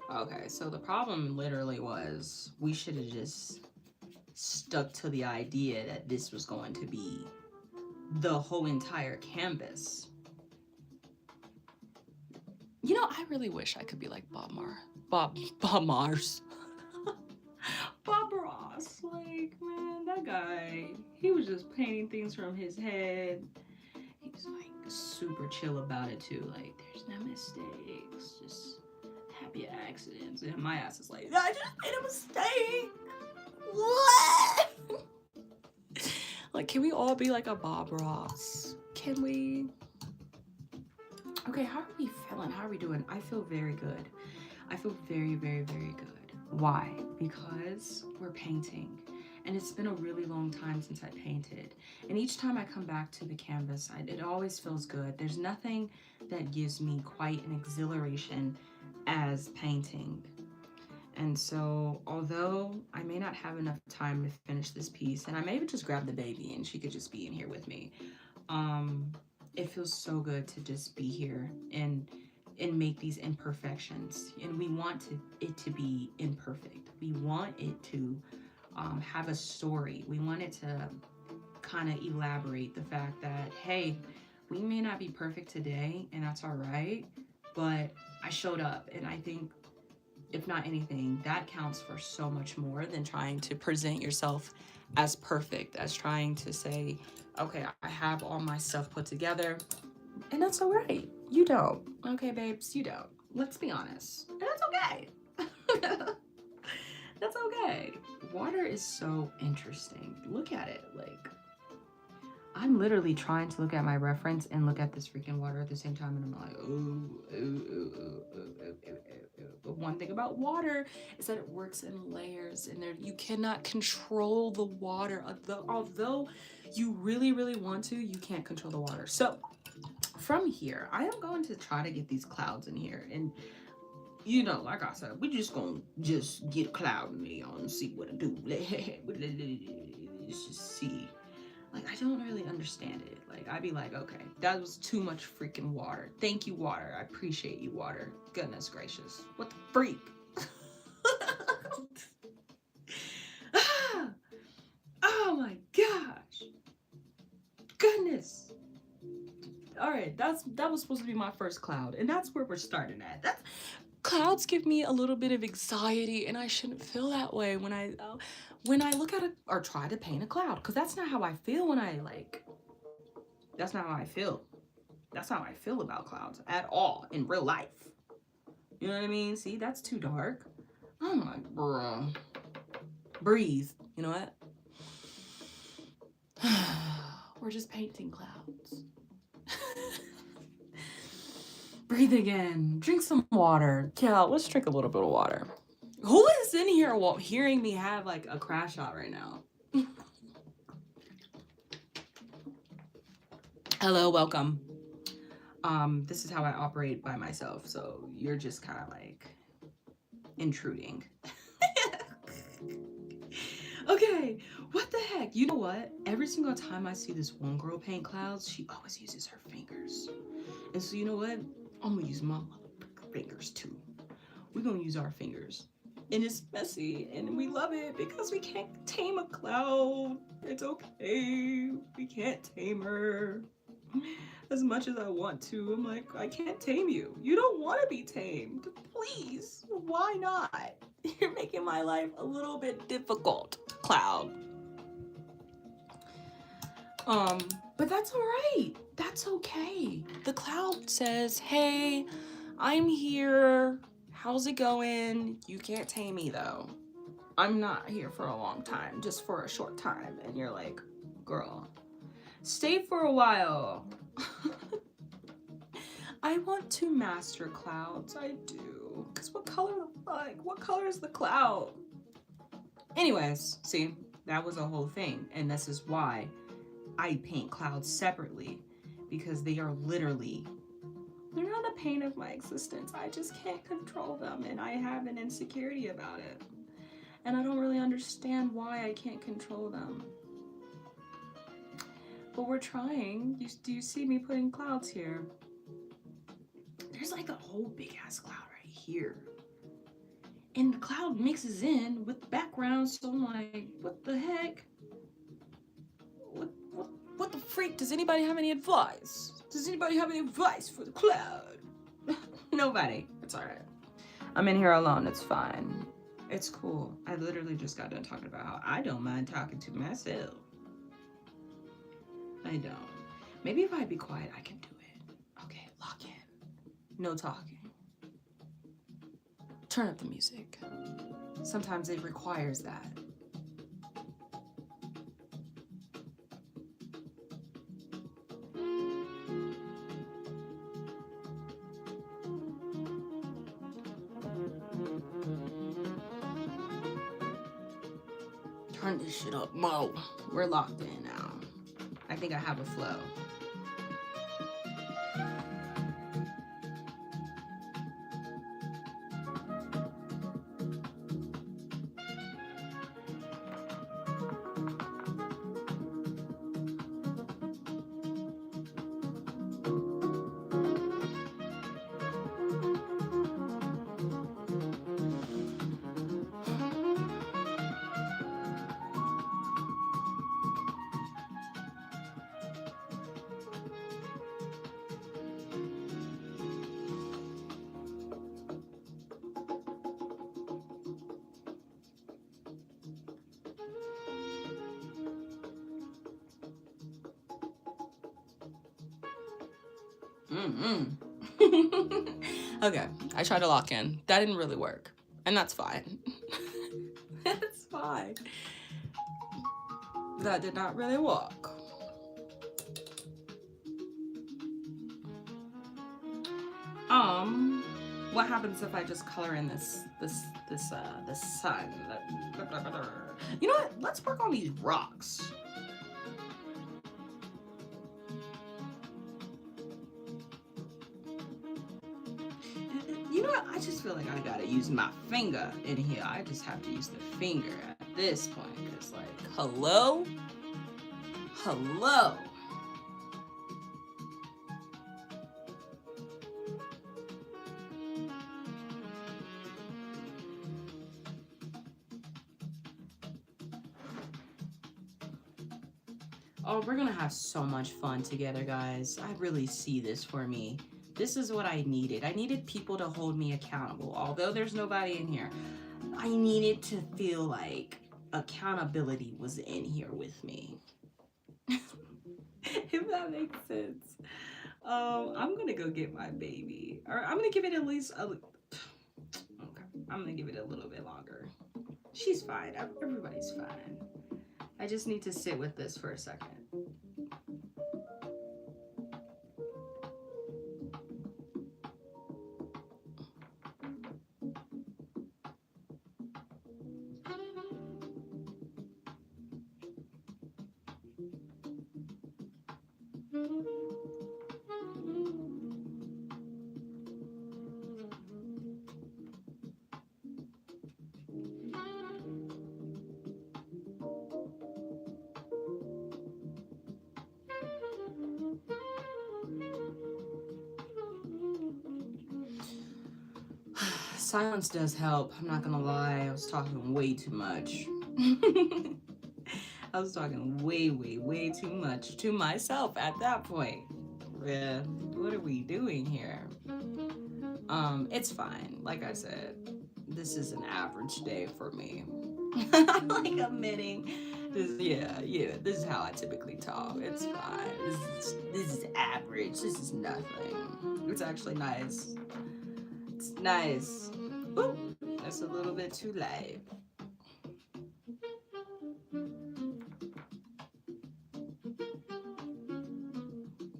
Okay, so the problem literally was we should have just stuck to the idea that this was going to be the whole entire canvas. You know, I really wish I could be like Bob Mars. Bob Ross. Like, man, that guy, he was just painting things from his head. He was like super chill about it too. Like, there's no mistakes, just happy accidents. And my ass is like, I just made a mistake. What? Like, can we all be like a Bob Ross? Can we? Okay, how are we feeling? How are we doing? I feel very good. I feel very, very, very good. Why? Because we're painting. And it's been a really long time since I painted. And each time I come back to the canvas, it always feels good. There's nothing that gives me quite an exhilaration as painting. And so, although I may not have enough time to finish this piece, and I may even just grab the baby and she could just be in here with me, it feels so good to just be here and make these imperfections. And we want it to be imperfect. We want it to have a story. We want it to kind of elaborate the fact that, hey, we may not be perfect today, and that's all right, but I showed up. And I think, if not anything, that counts for so much more than trying to present yourself as perfect, as trying to say, okay, I have all my stuff put together, and that's all right. You don't. Okay, babes, you don't. Let's be honest. And that's okay. That's okay. Water is so interesting. Look at it. Like, I'm literally trying to look at my reference and look at this freaking water at the same time, and I'm like, But one thing about water is that it works in layers, and you cannot control the water. Although you really, really want to, you can't control the water. So from here, I am going to try to get these clouds in here. And, you know, like I said, we're just going to just get a cloud in me on and see what it do. Let's just see. Like, I don't really understand it. Like, I'd be like, okay, that was too much freaking water. Thank you, water. I appreciate you, water. Goodness gracious. What the freak? Oh my gosh. Goodness. All right, that was supposed to be my first cloud, and that's where we're starting at. Clouds give me a little bit of anxiety, and I shouldn't feel that way when I look at it or try to paint a cloud, because that's not how I feel when that's not how I feel. That's not how I feel about clouds at all in real life. You know what I mean? See, that's too dark. I'm like, bruh. Breathe. You know what? We're just painting clouds. Breathe again. Drink some water. Yeah, let's drink a little bit of water. Who is in here hearing me have like a crash out right now? Hello, welcome. This is how I operate by myself, so you're just kind of like intruding. Okay, what the heck? You know what? Every single time I see this one girl paint clouds, she always uses her fingers. And so you know what? I'm gonna use my fingers too. We're gonna use our fingers. And it's messy and we love it because we can't tame a cloud. It's okay. We can't tame her. As much as I want to, I'm like, I can't tame you. You don't want to be tamed. Please. Why not? You're making my life a little bit difficult, Cloud. But that's all right. That's okay. The Cloud says, hey, I'm here. How's it going? You can't tame me though. I'm not here for a long time, just for a short time. And you're like, girl, stay for a while. I want to master clouds. I do. Because what color is the cloud? Anyways, see, that was a whole thing. And this is why I paint clouds separately. Because they are literally, they're not a pain of my existence. I just can't control them. And I have an insecurity about it. And I don't really understand why I can't control them. But we're trying. Do you see me putting clouds here? There's like a whole big ass cloud right here. And the cloud mixes in with the background, so I'm like, what the heck? What the freak? Does anybody have any advice? Does anybody have any advice for the cloud? Nobody. It's alright. I'm in here alone, it's fine. It's cool. I literally just got done talking about how I don't mind talking to myself. I don't. Maybe if I be quiet, I can do it. Okay, lock in. No talking. Turn up the music. Sometimes it requires that. Turn this shit up, Mo. We're locked in now. I think I have a flow. Okay, I tried to lock in. That didn't really work. And that's fine. That's fine. That did not really work. What happens if I just color in this sun? You know what? Let's work on these rocks. You know what? I just feel like I gotta use my finger in here. I just have to use the finger at this point. It's like, hello? Hello? Oh, we're gonna have so much fun together, guys. I really see this for me. This is what I needed. I needed people to hold me accountable. Although there's nobody in here, I needed to feel like accountability was in here with me. If that makes sense. I'm gonna go get my baby. Or I'm gonna give it at least okay. I'm gonna give it a little bit longer. She's fine. Everybody's fine. I just need to sit with this for a second. Silence does help. I'm not gonna lie. I was talking way too much. I was talking way too much to myself at that point. Yeah, what are we doing here? It's fine. Like I said, this is an average day for me. Like admitting this, yeah, this is how I typically talk. It's fine. This is average. This is nothing. It's actually nice. It's nice. Ooh, that's a little bit too light.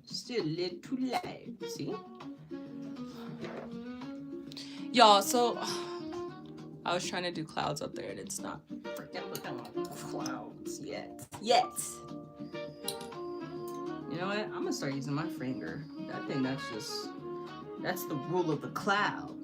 Still a little too light. See? Y'all, so I was trying to do clouds up there and it's not freaking looking like clouds yet. You know what? I'm gonna start using my finger. I think that's the rule of the cloud.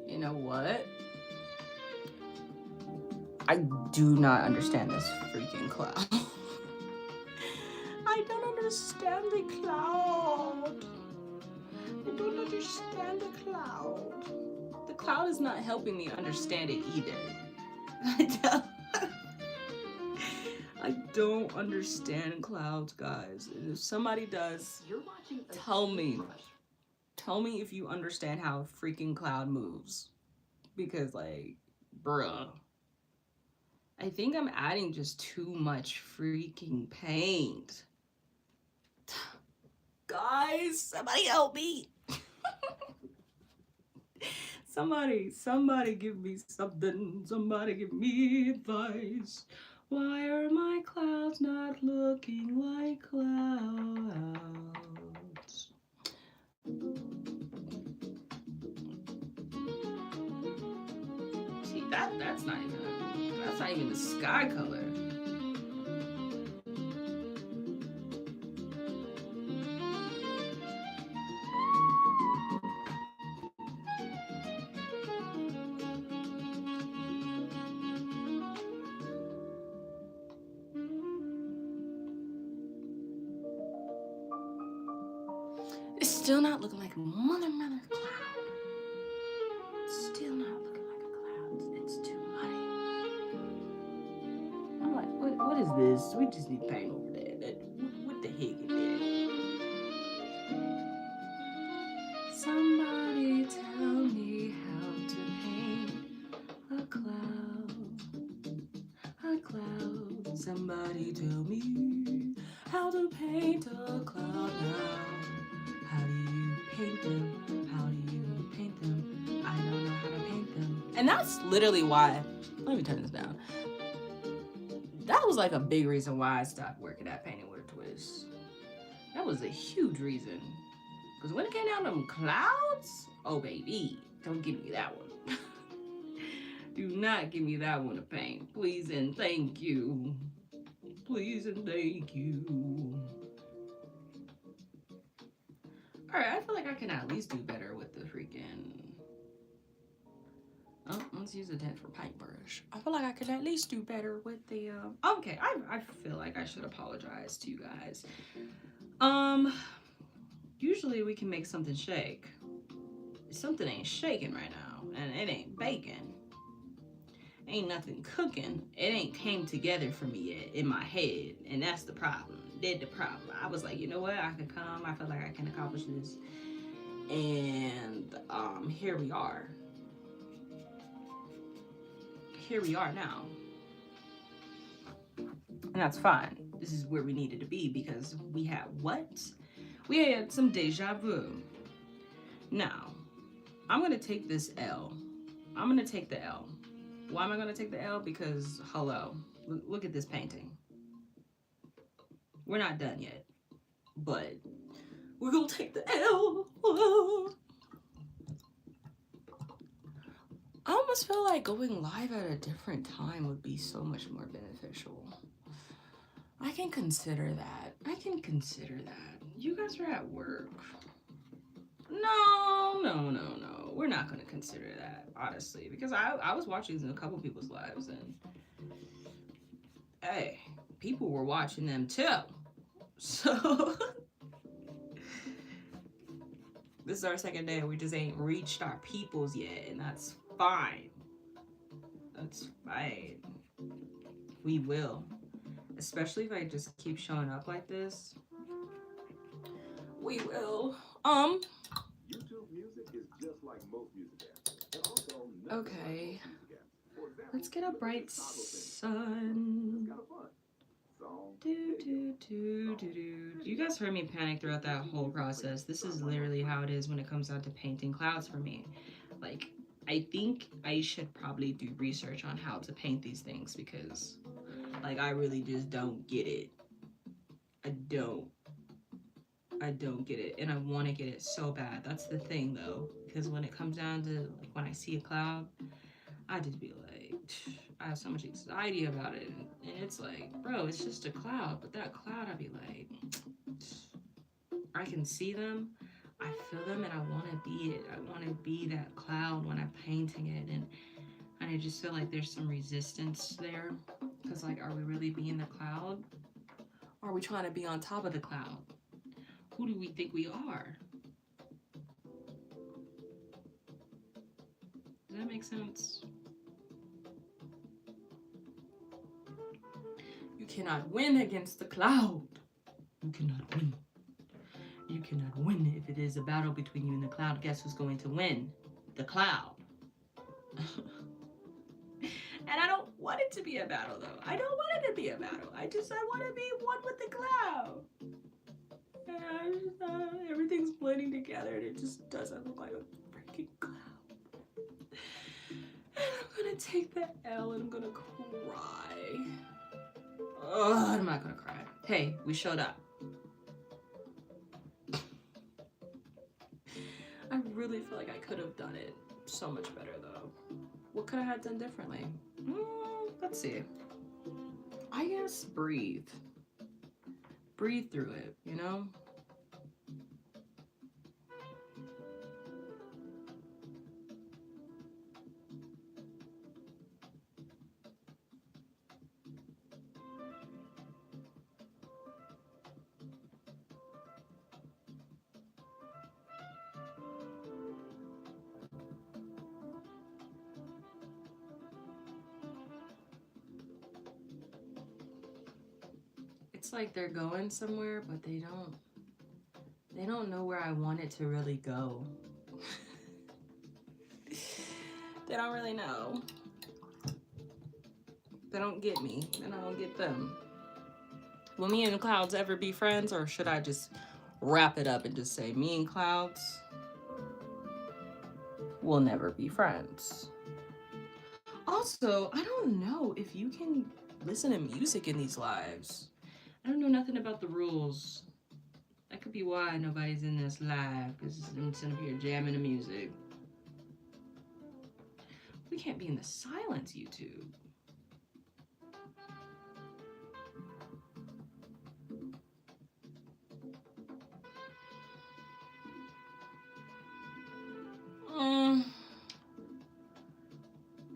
You know what? I do not understand this freaking cloud. I don't understand the cloud. I don't understand the cloud. The cloud is not helping me understand it either. I don't understand clouds, guys. And if somebody does, tell me. Tell me if you understand how a freaking cloud moves. Because, like, bruh. I think I'm adding just too much freaking paint. Guys, somebody help me. Somebody give me something. Somebody give me advice. Why are my clouds not looking like clouds? See, that's not even the sky color. It's still not looking like a mother cloud. Still not looking like a cloud. It's too muddy. I'm like, what is this? We just need paint over there. What the heck is that? Somebody tell me how to paint a cloud. A cloud. Somebody tell me how to paint a cloud now. How do you paint them? How do you paint them? I don't know how to paint them. And that's literally why, let me turn this down. That was like a big reason why I stopped working at Painting with a Twist. That was a huge reason. Because when it came down to them clouds, oh baby, don't give me that one. Do not give me that one to paint. Please and thank you. Please and thank you. Alright, I feel like I can at least do better with the freaking... Oh, let's use a tint for paintbrush. I feel like I could at least do better with the... Okay, I feel like I should apologize to you guys. Usually we can make something shake. Something ain't shaking right now, and it ain't baking. Ain't nothing cooking. It ain't came together for me yet in my head, and that's the problem. That's the problem. I was like, you know what? I could come. I feel like I can accomplish this, and here we are. Here we are now, and that's fine. This is where we needed to be because we had what? We had some deja vu. Now, I'm gonna take this L. I'm gonna take the L. Why am I gonna take the L? Because hello, look at this painting. We're not done yet, but we're gonna take the L. I almost feel like going live at a different time would be so much more beneficial. I can consider that. I can consider that. You guys are at work. No, no, no, no. We're not gonna consider that, honestly, because I was watching a couple people's lives and hey, people were watching them too. So this is our second day. We just ain't reached our peoples yet, and that's fine. That's fine. We will. Especially if I just keep showing up like this. We will. YouTube music is just like most music apps. And also Okay. For example, Let's get a bright sun. kind of fun. You guys heard me panic throughout that whole process. This is literally how it is when it comes down to painting clouds for me. Like, I think I should probably do research on how to paint these things because, like, I really just don't get it. I don't get it, and I want to get it so bad. That's the thing, though, because when it comes down to, like, when I see a cloud, I just be like, I have so much anxiety about it, and it's like, bro, it's just a cloud, but that cloud, I'd be like, I can see them, I feel them, and I want to be it. I want to be that cloud when I'm painting it, and I just feel like there's some resistance there, because, like, are we really being the cloud? Or are we trying to be on top of the cloud? Who do we think we are? Does that make sense? You cannot win against the cloud. You cannot win. You cannot win if it is a battle between you and the cloud. Guess who's going to win? The cloud. And I don't want it to be a battle, though. I don't want it to be a battle. I want to be one with the cloud. And everything's blending together and it just doesn't look like a freaking cloud. And I'm gonna take the L and I'm gonna cry. Oh, I'm not gonna cry. Hey, we showed up. I really feel like I could have done it so much better, though. What could I have done differently? Let's see. I guess breathe. Breathe through it, you know? It's like they're going somewhere, but they don't know where I want it to really go. They don't really know. They don't get me, and I don't get them. Will me and clouds ever be friends, or should I just wrap it up and just say me and clouds will never be friends? Also, I don't know if you can listen to music in these lives. I don't know nothing about the rules. That could be why nobody's in this live, because I'm sitting up here jamming the music. We can't be in the silence, YouTube.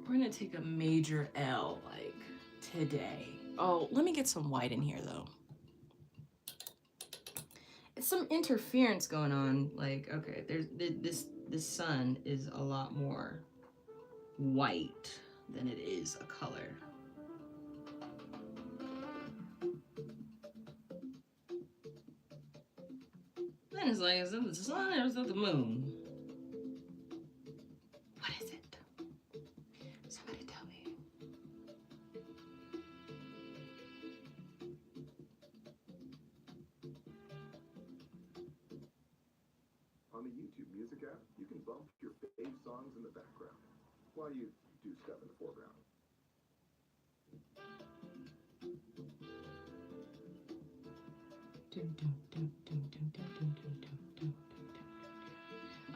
We're gonna take a major L, like, today. Oh, let me get some white in here, though. It's some interference going on. Like, okay, there's this sun is a lot more white than it is a color. Then it's like, is it the sun or is it the moon? What is it? Somebody tell me. On On the YouTube Music app, you can bump your fave songs in the background while you do stuff in the foreground.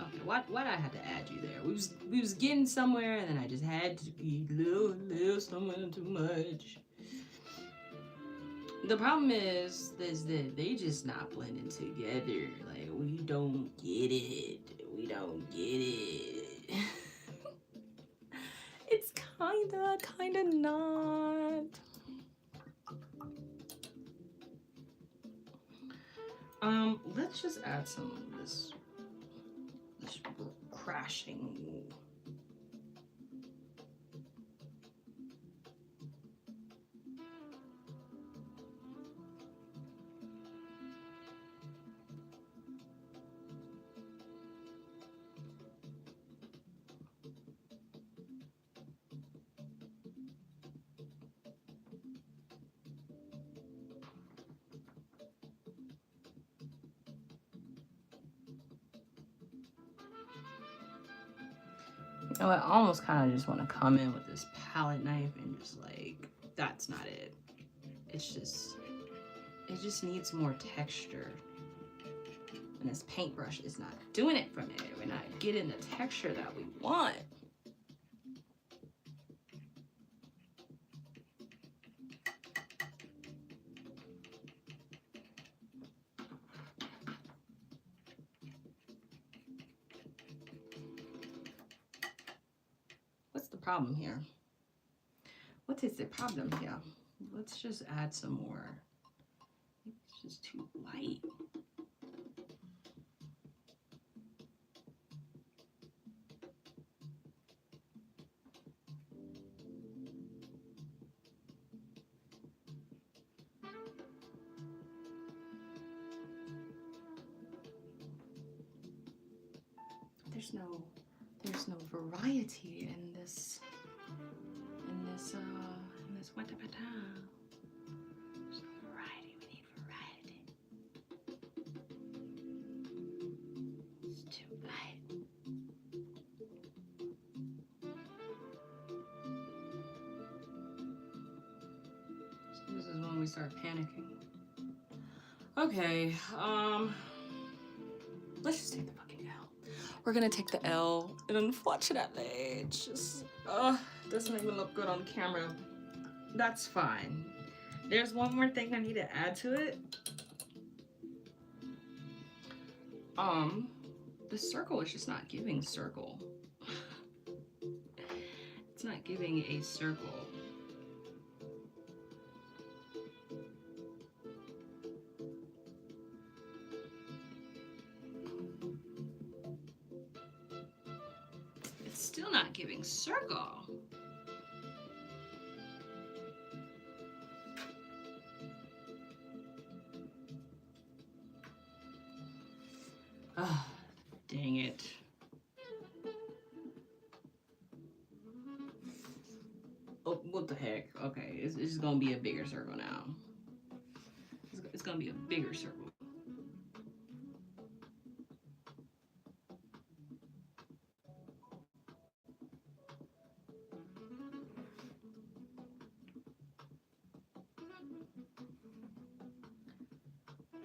Okay, what I had to add you there? We was getting somewhere, and then I just had to be little somewhere too much. The problem is that they just not blending together. Like, we don't get it. We don't get it. It's kinda not. Let's just add some of this crashing. Oh, I almost kind of just want to come in with this palette knife and just like, that's not it. It just needs more texture. And this paintbrush is not doing it for me. We're not getting the texture that we want. What's the problem here? What is the problem here? Let's just add some more. It's just too light. There's no variety in this Wata Pata. There's no variety. We need variety. It's too light. So this is when we start panicking. Okay, let's just take the fucking L. We're gonna take the L, and unfortunately, it just doesn't even look good on camera. That's fine. There's one more thing I need to add to it. The circle is just not giving circle. It's not giving a circle. It's still not giving circle. Ah, dang it. Oh, what the heck? Okay, it's gonna be a bigger circle now. It's gonna be a bigger circle.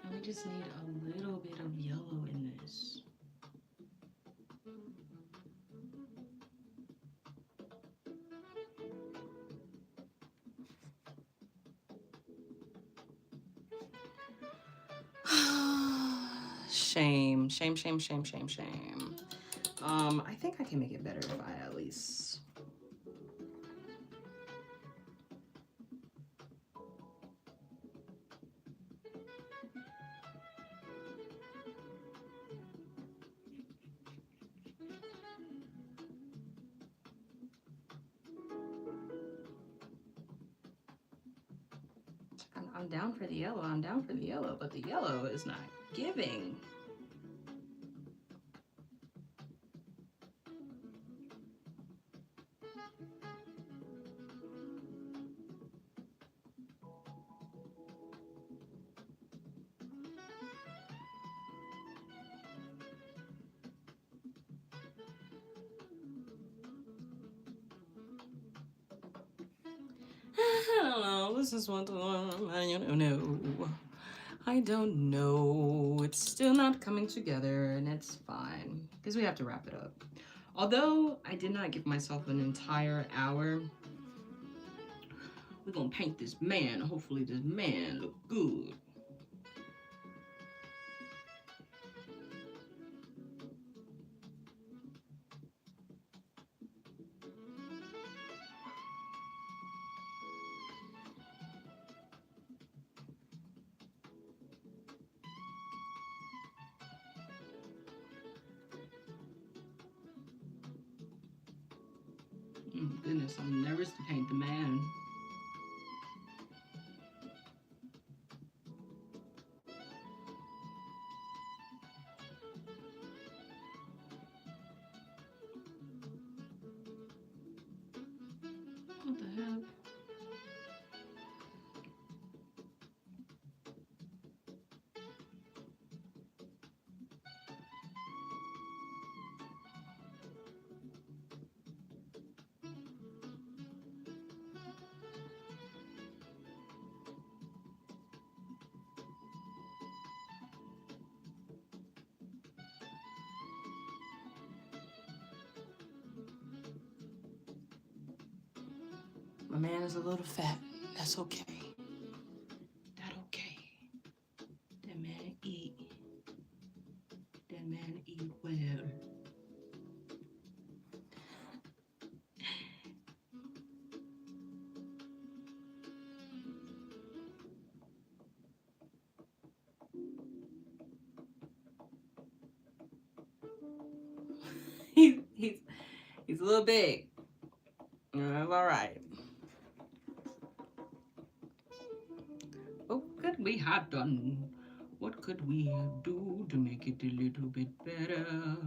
And we just need a little bit of yellow in this. Shame, shame, shame, shame, shame, shame. I think I can make it better if I at least. I'm down for the yellow. I'm down for the yellow, but the yellow is not giving. I don't know. This is what I don't know. I don't know. It's still not coming together, and it's fine because we have to wrap it up. Although I did not give myself an entire hour, we're gonna paint this man. Hopefully, this man look good. Oh, goodness, I'm nervous to paint the man. What the hell? My man is a little fat. That's okay. That okay. That man eat. That man eat well. He's a little big. All right. What could we have done? What could we do to make it a little bit better?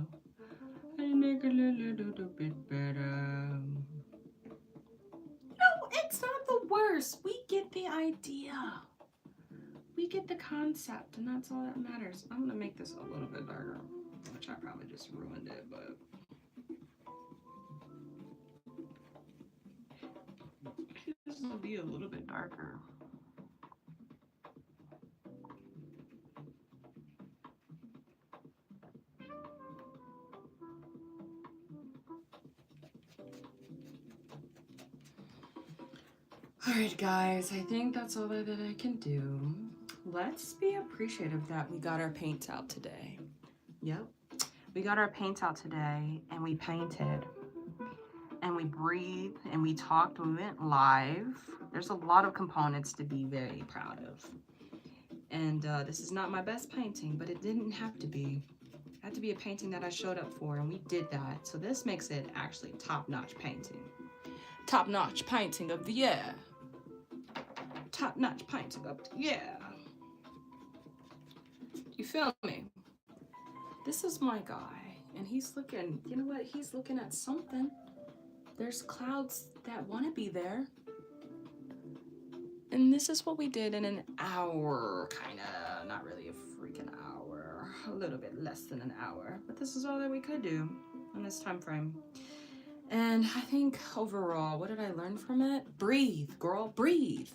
Make it a little bit better. No, it's not the worst. We get the idea. We get the concept, and that's all that matters. I'm gonna make this a little bit darker, which I probably just ruined it, but this will be a little bit darker. All right, guys, I think that's all that I can do. Let's be appreciative that we got our paints out today. Yep, we got our paints out today, and we painted, and we breathed, and we talked, we went live. There's a lot of components to be very proud of. And this is not my best painting, but it didn't have to be. It had to be a painting that I showed up for, and we did that. So this makes it actually top-notch painting. Top-notch painting of the year. Top-notch painting of the year. You feel me? This is my guy, and he's looking, you know what? He's looking at something. There's clouds that want to be there. And this is what we did in an hour, kind of, not really a freaking hour, a little bit less than an hour, but this is all that we could do in this time frame. And I think overall, what did I learn from it? Breathe, girl, breathe.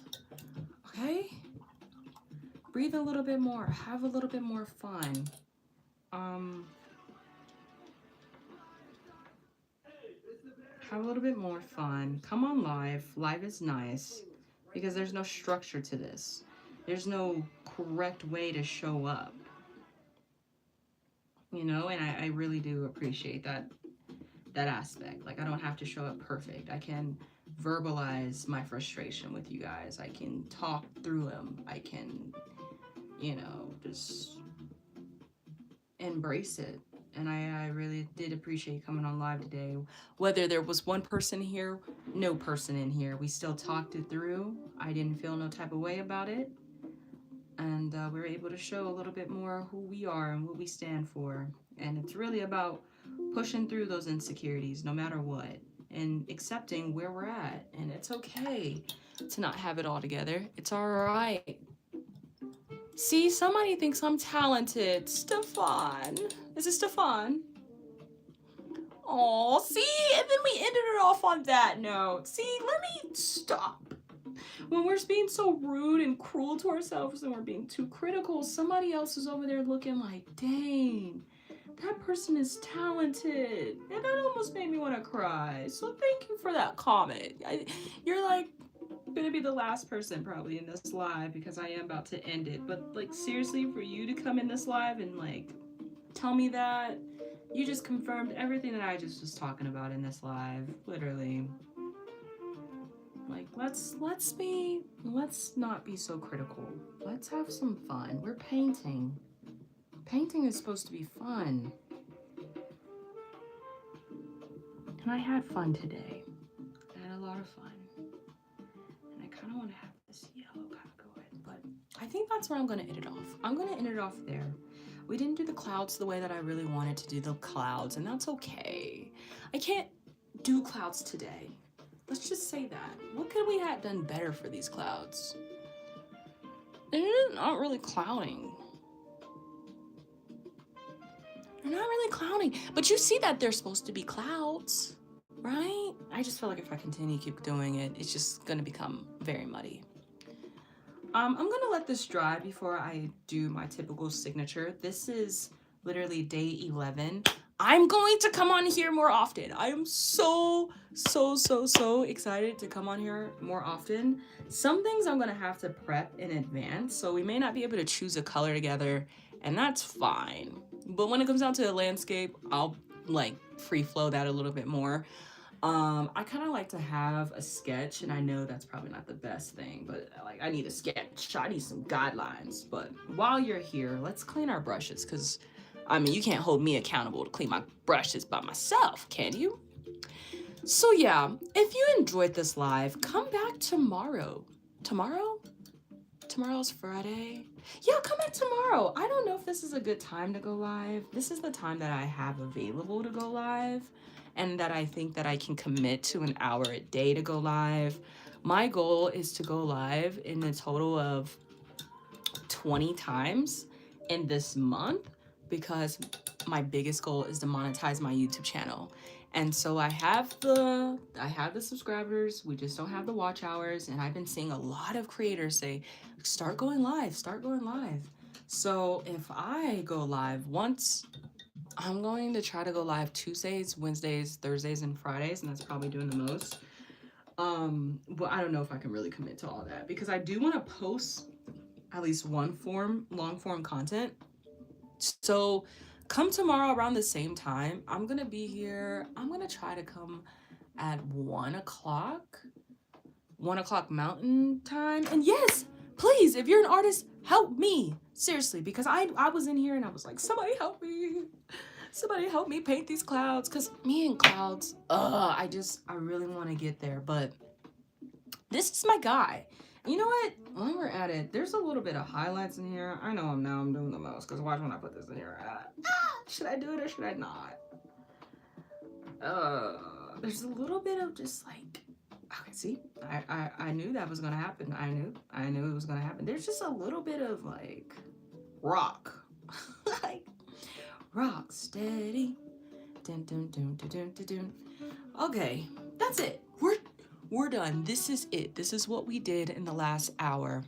Okay? Breathe a little bit more, have a little bit more fun. Have a little bit more fun. Come on live. Live is nice. Because there's no structure to this. There's no correct way to show up. You know, and I really do appreciate that aspect. Like, I don't have to show up perfect. I can verbalize my frustration with you guys. I can talk through them. I can, you know, just embrace it. And I really did appreciate coming on live today. Whether there was one person here, no person in here, we still talked it through. I didn't feel no type of way about it. And we were able to show a little bit more who we are and what we stand for. And it's really about pushing through those insecurities no matter what. And accepting where we're at. And it's okay to not have it all together. It's all right. See, somebody thinks I'm talented. Stefan. Is it Stefan? Oh, see? And then we ended it off on that note. See, let me stop. when we're being so rude and cruel to ourselves and we're being too critical, somebody else is over there looking like, dang, that person is talented. And that almost made me want to cry. So thank you for that comment. You're like gonna be the last person probably in this live because I am about to end it. But like seriously, for you to come in this live and like tell me that, you just confirmed everything that I just was talking about in this live. Literally. Like let's not be so critical. Let's have some fun. We're painting. Painting is supposed to be fun. And I had fun today. I had a lot of fun. And I kind of want to have this yellow kind of go in. But I think that's where I'm going to end it off. I'm going to end it off there. We didn't do the clouds the way that I really wanted to do the clouds. And that's okay. I can't do clouds today. Let's just say that. What could we have done better for these clouds? They're not really clouding. They're not really clouding. But you see that they're supposed to be clouds, right? I just feel like if I continue to keep doing it, it's just going to become very muddy. I'm going to let this dry before I do my typical signature. This is literally day 11. I'm going to come on here more often. I am so excited to come on here more often. Some things I'm going to have to prep in advance, so we may not be able to choose a color together, and that's fine. But when it comes down to the landscape, I'll like free flow that a little bit more. I kind of like to have a sketch, and I know that's probably not the best thing, but like I need a sketch. I need some guidelines. But while you're here, let's clean our brushes, because I mean, you can't hold me accountable to clean my brushes by myself, can you? So yeah, if you enjoyed this live, come back tomorrow. Tomorrow? Tomorrow's Friday. Yeah, come back tomorrow. I don't know if this is a good time to go live. This is the time that I have available to go live, and that I think that I can commit to an hour a day to go live. My goal is to go live in a total of 20 times in this month, because my biggest goal is to monetize my YouTube channel. And so I have the subscribers, we just don't have the watch hours, and I've been seeing a lot of creators say, start going live, start going live. So if I go live once, I'm going to try to go live Tuesdays, Wednesdays, Thursdays, and Fridays, and that's probably doing the most. But I don't know if I can really commit to all that, because I do want to post at least one long form content. So come tomorrow around the same time. I'm gonna be here. I'm gonna try to come at 1 o'clock Mountain Time. And yes, please, if you're an artist, help me. Seriously, because I was in here and I was like, somebody help me. Somebody help me paint these clouds. Because me and clouds, I really want to get there. But this is my guy. You know what? When we're at it, there's a little bit of highlights in here. I know I'm doing the most, because watch when I put this in here. Should I do it or should I not? There's a little bit of just like, okay, see, I knew that was gonna happen. I knew it was gonna happen. There's just a little bit of like rock, like rock steady. Dun, dun, dun, dun, dun, dun, dun. Okay, that's it. We're done. This is it. This is what we did in the last hour.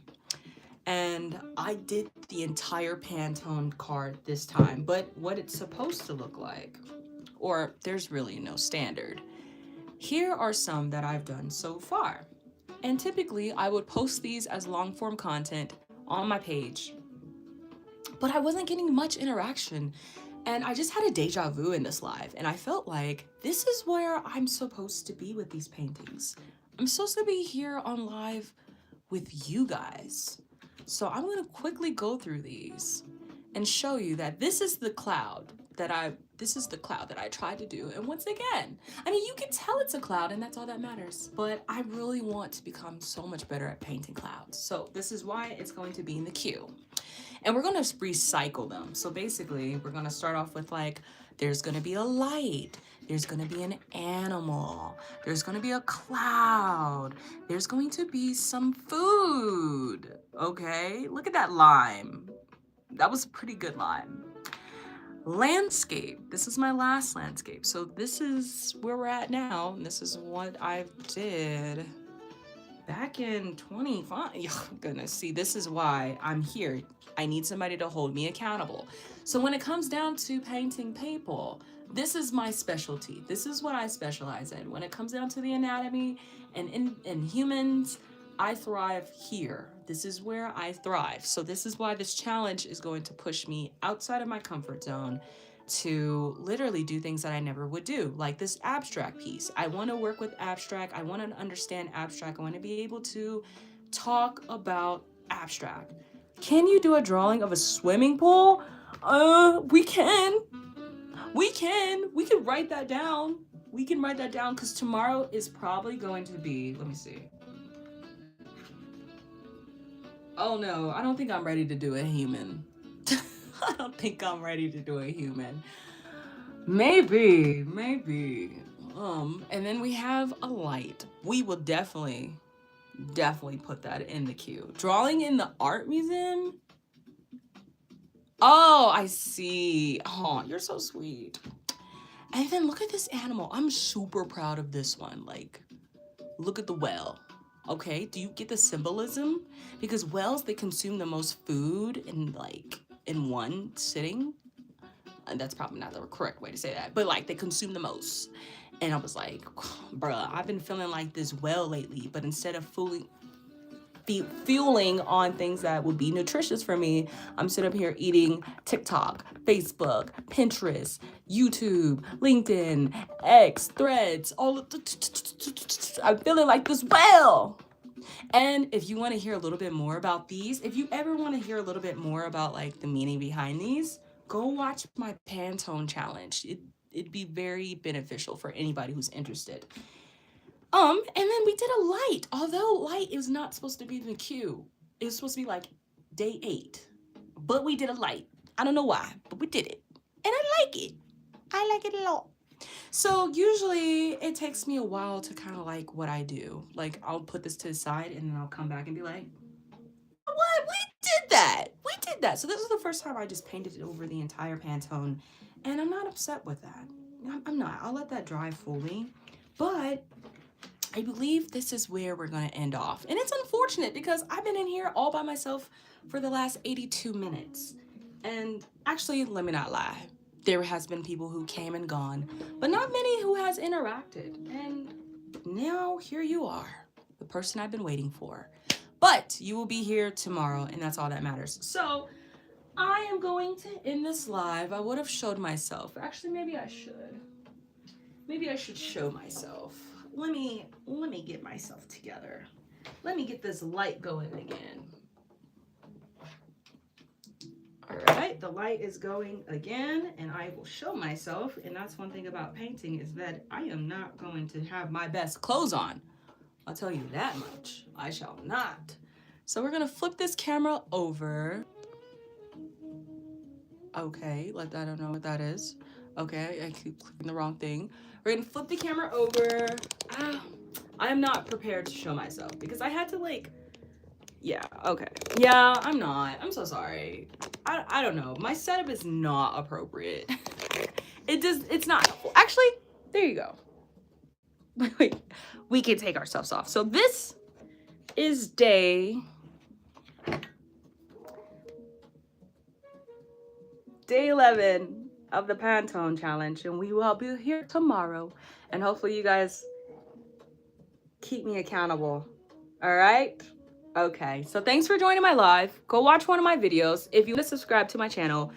And I did the entire Pantone card this time, but what it's supposed to look like, or there's really no standard. Here are some that I've done so far. And typically I would post these as long form content on my page, but I wasn't getting much interaction. And I just had a deja vu in this live, and I felt like this is where I'm supposed to be with these paintings. I'm supposed to be here on live with you guys. So I'm gonna quickly go through these and show you that this is the cloud that I tried to do. And once again, I mean, you can tell it's a cloud, and that's all that matters. But I really want to become so much better at painting clouds. So this is why it's going to be in the queue. And we're gonna recycle them. So basically, we're gonna start off with like, there's gonna be a light, there's gonna be an animal, there's gonna be a cloud, there's going to be some food, okay? Look at that lime. That was a pretty good lime. Landscape, this is my last landscape. So this is where we're at now, and this is what I did. back in 25. Oh, goodness, see, this is why I'm here. I need somebody to hold me accountable. So when it comes down to painting people, this is my specialty. This is what I specialize in. When it comes down to the anatomy and in humans, I thrive here. This is where I thrive. So this is why this challenge is going to push me outside of my comfort zone to literally do things that I never would do, like this abstract piece. I want to work with abstract. I want to understand abstract. I want to be able to talk about abstract. Can you do a drawing of a swimming pool? We can. We can. We can write that down. We can write that down because tomorrow is probably going to be, let me see. Oh no, I don't think I'm ready to do a human. I don't think I'm ready to do a human. Maybe. And then we have a light. We will definitely put that in the queue. Drawing in the art museum? Oh, I see. Oh, you're so sweet. And then look at this animal. I'm super proud of this one. Like, look at the whale. Okay, do you get the symbolism? Because whales, they consume the most food in one sitting. And that's probably not the correct way to say that, but like they consume the most. And I was like, bruh, I've been feeling like this whale lately, but instead of fueling on things that would be nutritious for me, I'm sitting up here eating TikTok, Facebook, Pinterest, YouTube, LinkedIn, X, Threads, all of the I'm feeling like this whale. And if you want to hear a little bit more about these, if you ever want to hear a little bit more about like the meaning behind these, go watch my Pantone challenge. It'd be very beneficial for anybody who's interested. And then we did a light. Although light is not supposed to be in the queue. It was supposed to be like day 8. But we did a light. I don't know why, but we did it. And I like it. I like it a lot. So usually it takes me a while to kind of like what I do. Like I'll put this to the side and then I'll come back and be like, what? We did that. We did that. So this is the first time I just painted it over the entire Pantone. And I'm not upset with that. I'm not. I'll let that dry fully. But I believe this is where we're going to end off. And it's unfortunate because I've been in here all by myself for the last 82 minutes. And actually, let me not lie. There has been people who came and gone, but not many who has interacted. And now here you are, the person I've been waiting for. But you will be here tomorrow, and that's all that matters. So I am going to end this live. I would have showed myself. Actually, maybe I should. Maybe I should show myself. Let me get myself together. Let me get this light going again. All right, the light is going again, and I will show myself. And that's one thing about painting is that I am not going to have my best clothes on. I'll tell you that much. I shall not. So we're gonna flip this camera over. Okay, I don't know what that is. Okay, I keep clicking the wrong thing. We're gonna flip the camera over. I am not prepared to show myself because I had to like, yeah, okay. Yeah, I'm not. I'm so sorry. I don't know. My setup is not appropriate. It's not helpful. Actually, there you go. Wait, we can take ourselves off. So this is day 11 of the Pantone challenge, and we will be here tomorrow. And hopefully you guys keep me accountable. All right? Okay, so thanks for joining my live. Go watch one of my videos. If you want to subscribe to my channel,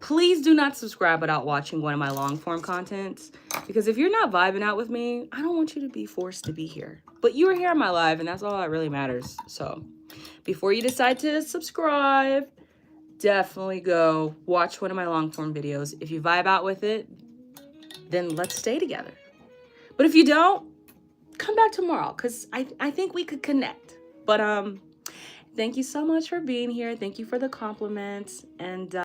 please do not subscribe without watching one of my long form contents, because if you're not vibing out with me, I don't want you to be forced to be here. But you were here on my live, and that's all that really matters. So before you decide to subscribe, definitely go watch one of my long form videos. If you vibe out with it, then let's stay together. But if you don't, come back tomorrow, because I think we could connect. But thank you so much for being here. Thank you for the compliments. And